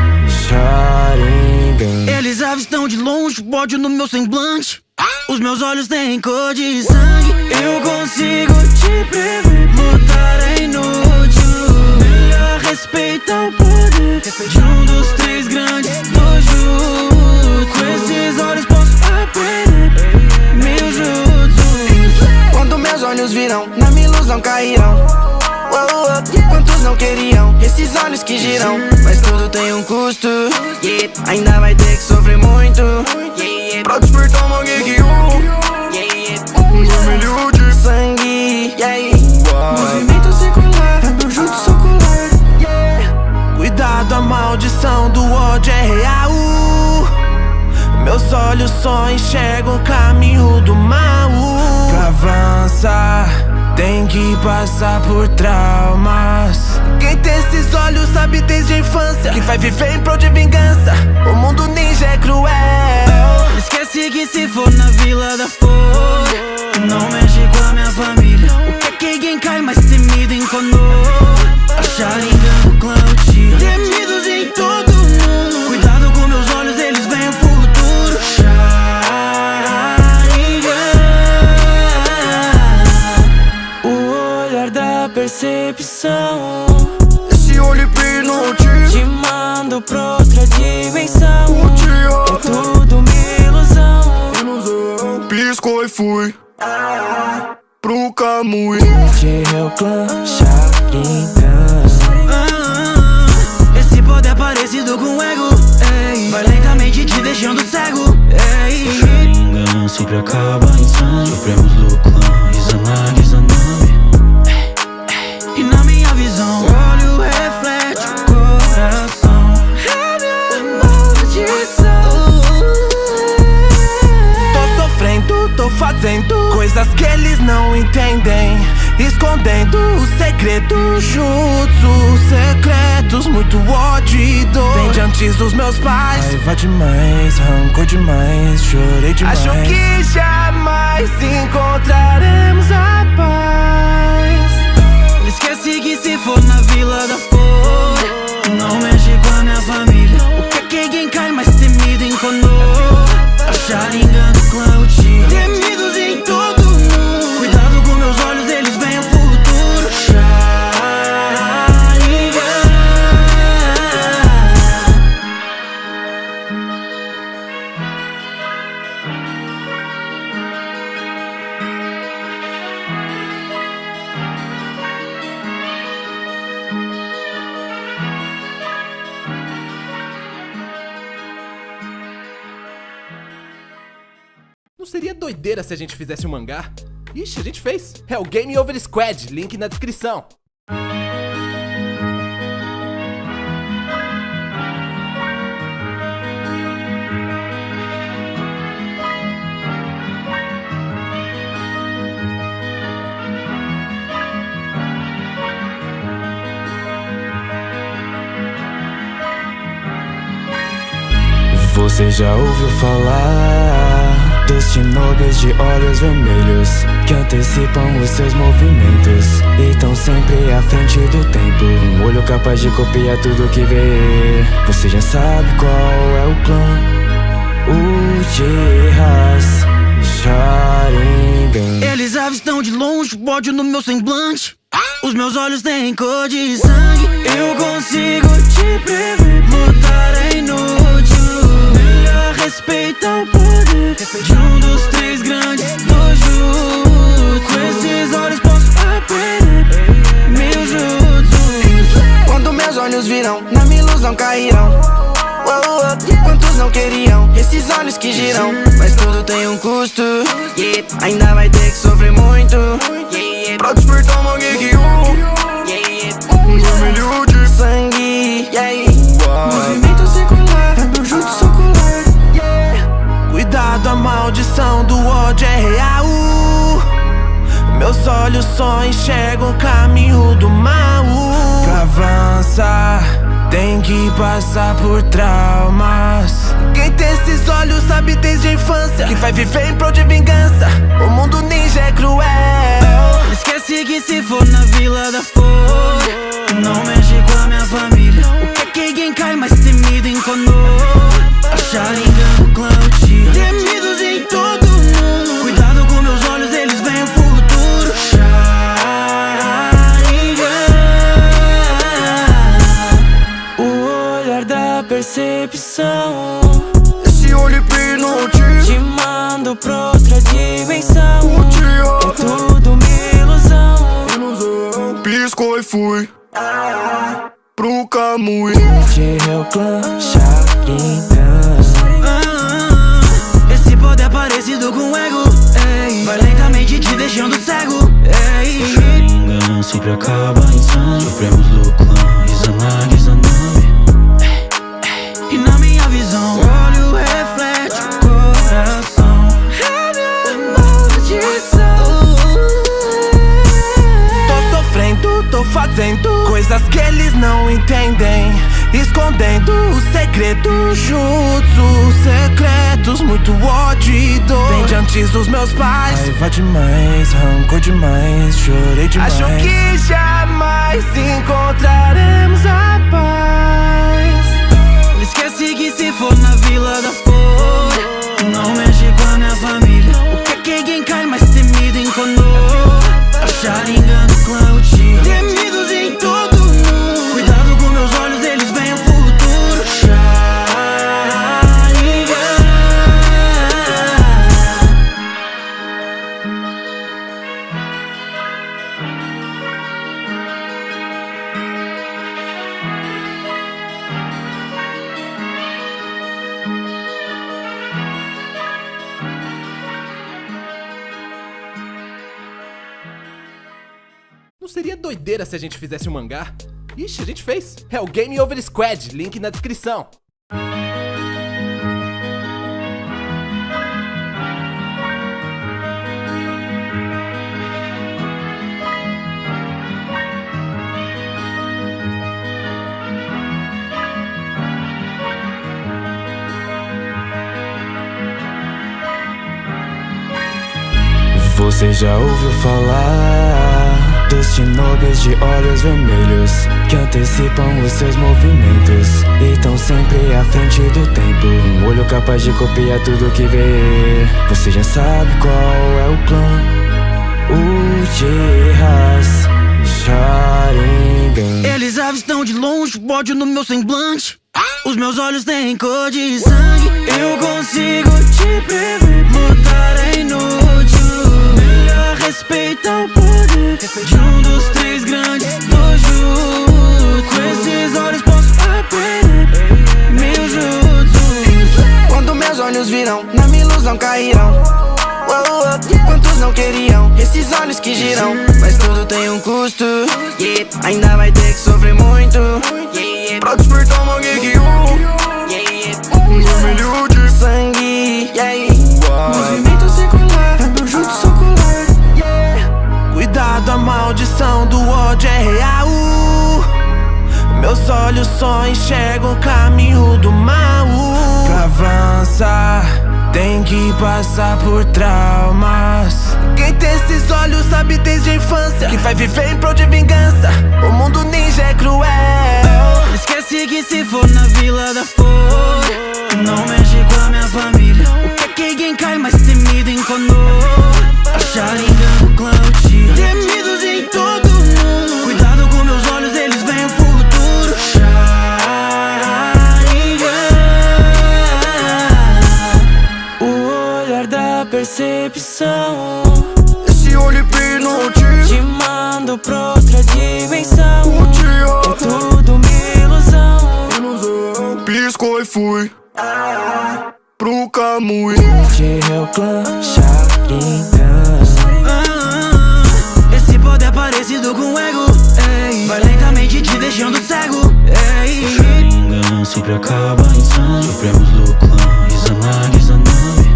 Sharingan. Eles avistam de longe, ódio no meu semblante. Os meus olhos têm cor de sangue. Eu consigo te prever. Lutar é inútil. Melhor respeitar o poder de um dos três grandes dojos. Com esses olhos posso aprender meu jutsu. Quando meus olhos viram, na minha ilusão caíram. Quantos não queriam esses olhos que giram? Mas tudo tem um custo, ainda vai ter que sofrer muito, pra despertar uma geek vermelho de sangue, movimento circular, é meu jutsu socular, Cuidado, a maldição do ódio é real. Meus olhos só enxergam o caminho do mal. Pra avançar, tem que passar por traumas. Quem tem esses olhos sabe desde a infância que vai viver em prol de vingança. O mundo ninja é cruel. Esquece que se for na Vila da Flor, não mexe com a minha família. O que é quem cai mais temido em Konoha? A Sharingan do clã Uchiha. Temidos em todo mundo. Cuidado com meus olhos, eles veem o futuro. Sharingan. O olhar da percepção, esse olho hipnotiza, te mando pra outra dimensão. É Uchiha. tudo uma ilusão. Pisco Piscou e fui pro Camui. De Real Clan, Sharingan. Esse poder é parecido com o ego, ei. Vai lentamente te deixando cego, ei. Sharingan sempre acaba em sangue. Supremos do clã, Izanagi, Izanami. E na minha visão, o olho reflete o coração. É minha maldição. Tô sofrendo, tô fazendo coisas que eles não entendem, escondendo os segredos, jutsu secretos, muito ódio e dor. Vem de antes dos meus pais. Raiva demais, rancor demais, chorei demais. Acho que jamais encontraremos a paz. Esquece que se for na Vila da Folha, não mexe com a minha família. O que é quem cai mais temido em Konoha? A Sharingan do clã Uchiha. Temidos em todo mundo. Cuidado com meus olhos, eles veem o futuro. Sharingan. Não seria doideira se a gente fizesse um mangá? Ixi, a gente fez. É o Game Over Squad, link na descrição. Você já ouviu falar dos shinobis de olhos vermelhos que antecipam os seus movimentos e tão sempre à frente do tempo, um olho capaz de copiar tudo que vê. Você já sabe qual é o clã, Uchihas Sharingan. Eles avistam de longe o ódio no meu semblante. Os meus olhos têm cor de sangue. Eu consigo te prever, lutar é inútil. Melhor respeitar o poder de um dos três grandes dojutsu. Com esses olhos posso aprender mil jutsus. Quando meus olhos viram, na minha ilusão cairão. Quantos não queriam esses olhos que giram? Mas tudo tem um custo, ainda vai ter que sofrer muito pra despertar uma Genkyu, vermelho de sangue, movimento circular, é meu jutsu ocular. Cuidado, a maldição do ódio é real. Meus olhos só enxergam o caminho do mal. Pra avançar, tem que passar por traumas. Quem tem esses olhos sabe desde a infância que vai viver em prol de vingança. O mundo ninja é cruel. Esquece que se for na Vila da Folha, não mexe com a minha família. O que é quem cai mais temido em Konoha? A Sharingan do clã Uchiha. Temidos em todo mundo. Cuidado com meus olhos, eles veem o futuro. Sharingan. O olhar da percepção, Esse olho hipnotiza, te mando pra outra dimensão. Uchiha. É tudo uma ilusão. Piscou e fui pro Camui. De Real Clan, Sharingan. Esse poder é parecido com o ego, ei. Vai lentamente te deixando cego, ei. Sharingan sempre acaba em sangue. Supremos do clã, Izanagi, Izanami. E na minha visão, o olho reflete o coração. É minha maldição. Tô sofrendo, tô fazendo coisas que eles não entendem, escondendo os segredos, jutsu secretos, muito ódio e dor. Vem de antes dos meus pais. Raiva demais, rancor demais, chorei demais. Acho que jamais encontraremos a paz. Esquece que se for na Vila da Folha, não mexe com a minha família. O que é quem cai mais temido em Konoha? A Sharingan do clã Uchiha. Temidos em todo mundo. Cuidado com meus olhos, eles veem o futuro. Sharingan. Não seria doideira se a gente fizesse um mangá? Ixi, a gente fez. É o Game Over Squad, link na descrição. Você já ouviu falar dos shinobis de olhos vermelhos que antecipam os seus movimentos e tão sempre à frente do tempo? Um olho capaz de copiar tudo que vê. Você já sabe qual é o clã, Uchihas Sharingan. Eles avistam de longe o ódio no meu semblante. Os meus olhos têm cor de sangue. Eu consigo te prever, lutar é inútil. Melhor respeitar o poder de um dos três grandes dojutsu. Com esses olhos posso aprender mil jutsus. Quando meus olhos viram, na minha ilusão cairão. Quantos não queriam esses olhos que giram? Mas tudo tem um custo, ainda vai ter que sofrer muito pra despertar uma Genkyu, vermelho de sangue, movimento circular, é meu jutsu ocular. Cuidado, a maldição do ódio é real. Meus olhos só enxergam o caminho do mal. Pra avançar, tem que passar por traumas. Quem tem esses olhos sabe desde a infância que vai viver em prol de vingança. O mundo ninja é cruel. Esquece que se for na Vila da Flor, não mexe com a minha família. O que é que Genkai mais temido em Konoha? A Sharingan do clã Uchiha, temidos em todo mundo. Cuidado com meus olhos, eles veem o futuro. Sharingan, O olhar da percepção Esse olho hipnotiza, te manda pra outra dimensão. Uchiha, É tudo uma ilusão. piscou e fui pro Kamui. Uchiha é o clã Sharingan. esse poder parecido com o ego, ei, vai lentamente te deixando cego, ei. Sharingan sempre acaba em sangue. Supremos do clã Izanagi, Izanami.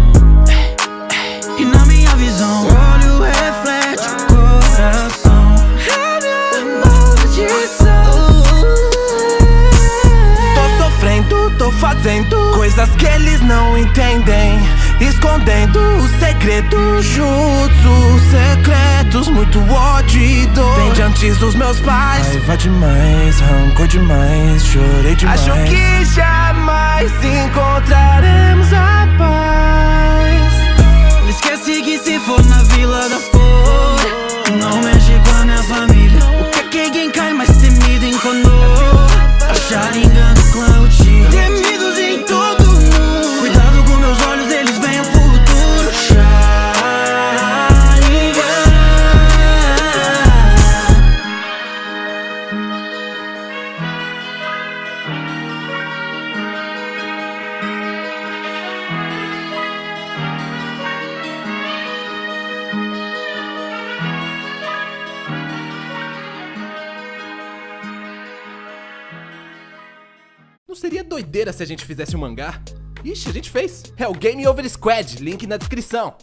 E na minha visão, o olho reflete o coração. É minha maldição. Tô sofrendo, tô fazendo coisas que eles não entendem, escondendo os segredos, jutsus secretos, muito ódio e dor. Vem de antes dos meus pais. Raiva demais, rancor demais, chorei demais. Acho que jamais encontraremos a paz. Esquece que se for na Vila da Flor, não mexe com a minha família. O que é que Genkai mais temido em Konoha? A Sharingan do clã Uchiha, temidos em todo mundo. Cuidado com meus olhos, eles veem o futuro. Sharingan. Não seria doideira se a gente fizesse um mangá? Ixi, a gente fez. É o Game Over Squad, link na descrição.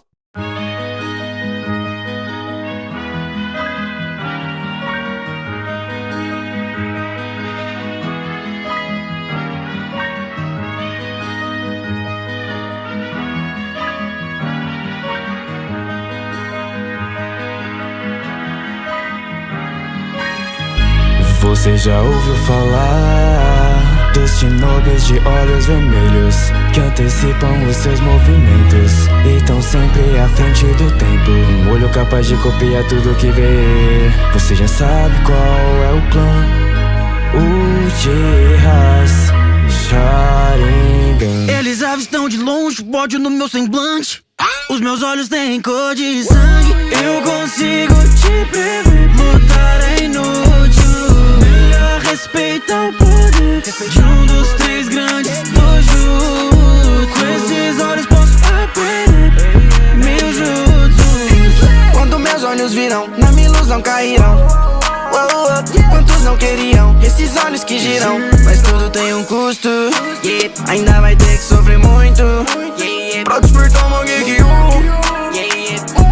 Você já ouviu falar dos shinobis de olhos vermelhos que antecipam os seus movimentos e tão sempre à frente do tempo? Um olho capaz de copiar tudo que vê. Você já sabe qual é o clã, Uchihas Sharingan. Eles avistam de longe o ódio no meu semblante. Os meus olhos têm cor de sangue. Eu consigo te prever, lutar é inútil. Melhor respeitar o poder de um dos três grandes dojutsu. Com esses olhos posso aprender mil jutsus. Quando meus olhos viram, na minha ilusão cairão. não queriam esses olhos que giram, mas tudo tem um custo, yeah. Ainda vai ter que sofrer muito, yeah. Pra despertar uma geek,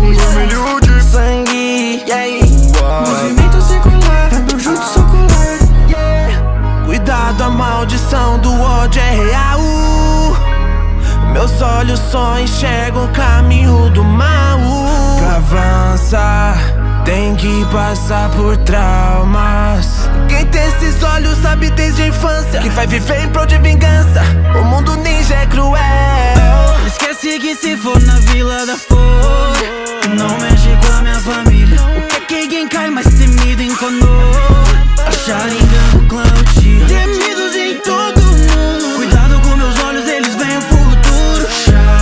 vermelho de sangue, yeah. Movimento circular, é meu jutsu socular, yeah. Cuidado, a maldição do ódio é real. Meus olhos só enxergam o caminho do mal. Pra avançar, tem que passar por traumas. Quem tem esses olhos sabe desde a infância que vai viver em prol de vingança. O mundo ninja é cruel. Esquece que se for na Vila da Flor, não mexe com a minha família. O que Genkai mais temido em Konoha? A Sharingan do clã Uchiha, temidos em todo mundo. Cuidado com meus olhos, eles veem o futuro. Sharingan,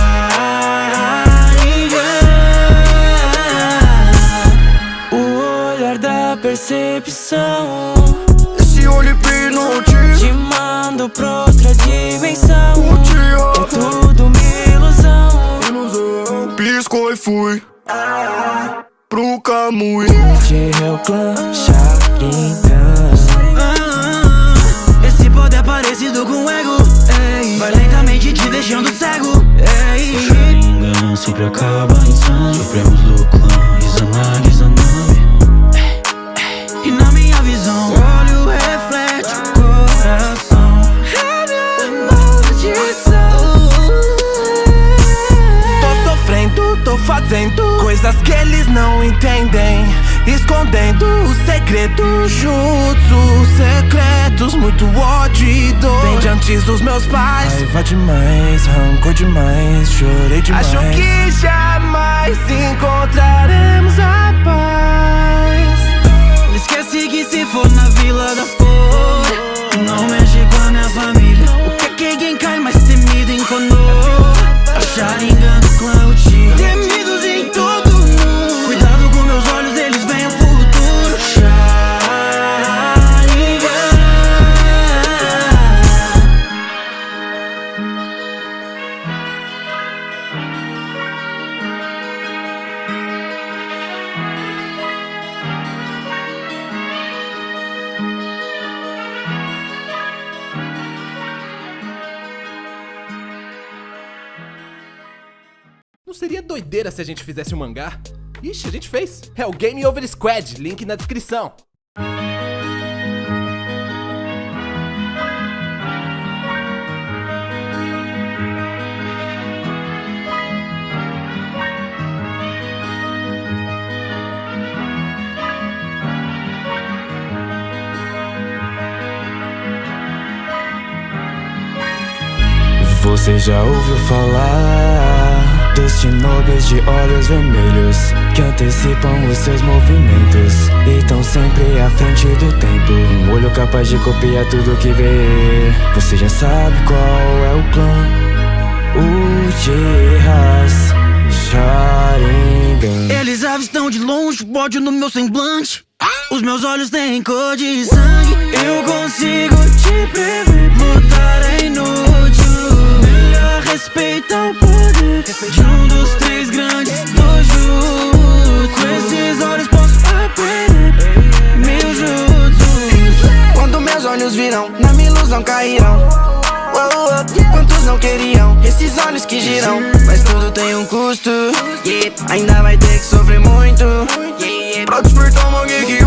o olhar da percepção, esse olho hipnotiza, te mando pra outra dimensão. É tudo uma ilusão. Piscou e fui pro Kamui. De é o clã Sharingan. Esse poder é parecido com o ego, ei. Vai lentamente te deixando cego, ei. Sharingan sempre acaba em sangue. Supremos do clã Izanagi, Izanami. E na minha visão, o olho reflete o coração. É minha maldição. Tô sofrendo, tô fazendo coisas que eles não entendem, escondendo os segredos, jutsu secretos, muito ódio e dor. Vem de antes dos meus pais. Raiva demais, rancor demais, chorei demais. Acho que jamais encontraremos a paz. Esquece que se for na Vila da Flor, não mexe com a minha família. O que Genkai mais temido em Konoha? A Sharingan do clã Uchiha, temidos em todo mundo. Cuidado com meus olhos, eles veem o futuro. Sharingan, Não seria doideira se a gente fizesse um mangá? Ixi, a gente fez. É o Game Over Squad, link na descrição. Você já ouviu falar dos shinobis de olhos vermelhos que antecipam os seus movimentos e tão sempre à frente do tempo. Um olho capaz de copiar tudo que vê. Você já sabe qual é o clã Uchihas Sharingan. eles avistam de longe o ódio no meu semblante. Os meus olhos têm cor de sangue. Eu consigo te prever. Lutar é inútil. Melhor respeitar o poder de um dos três grandes dojos. Com esses olhos posso aprender mil jutsus. Quando meus olhos viram, na minha ilusão cairão. Quantos não queriam esses olhos que giram, mas tudo tem um custo, yeah. Ainda vai ter que sofrer muito, yeah. Pra despertar uma geek,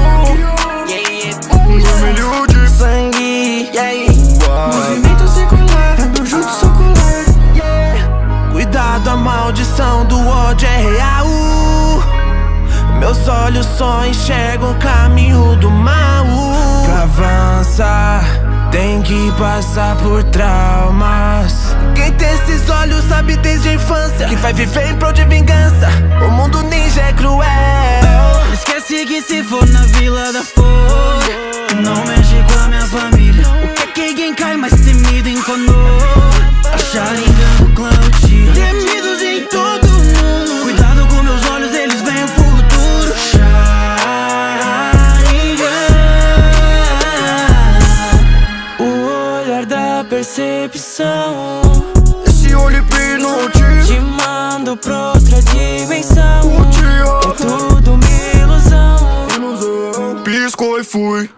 vermelho de sangue, yeah. Movimento circular, é meu jutsu socular, yeah. Cuidado, a maldição do ódio é real. Meus olhos só enxergam o caminho do mal. Pra avançar, tem que passar por traumas. Quem tem esses olhos sabe desde a infância que vai viver em prol de vingança. O mundo ninja é cruel. Esquece que se for na Vila da Flor, não mexe com a minha família. O que Genkai mais temido em Konoha? A Sharingan do clã Uchiha, temidos em todo mundo. Cuidado com meus olhos, eles veem o futuro. Sharingan, o olhar da percepção, esse olho hipnotiza, te mando pra outra dimensão. É tudo uma ilusão. piscou e fui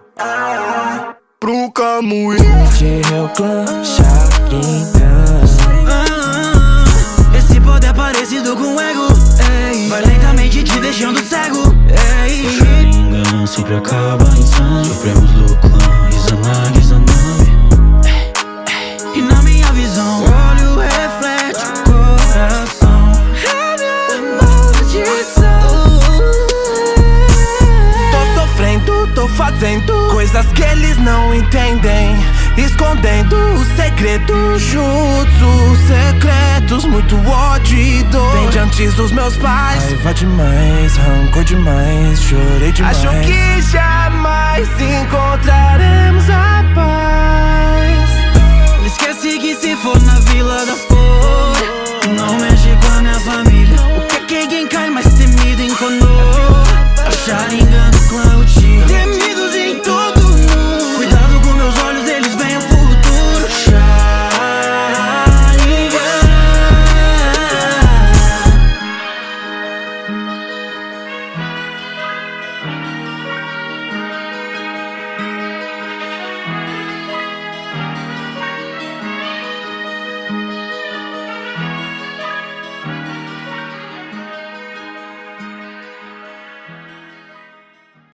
pro Camui. De Real Clã, Sharingan. Esse poder parecido com ego, ei, vai lentamente te deixando cego, ei. Sharingan sempre acaba em sangue. Supremos do clã, Izanagi, Izanami. E na minha visão, o olho reflete o coração. É minha maldição. Tô sofrendo, tô fazendo coisas que eles não entendem, escondendo os segredos, jutsu secretos, muito ódio e dor. Vem de antes dos meus pais. Raiva demais, rancor demais, chorei demais. Acho que jamais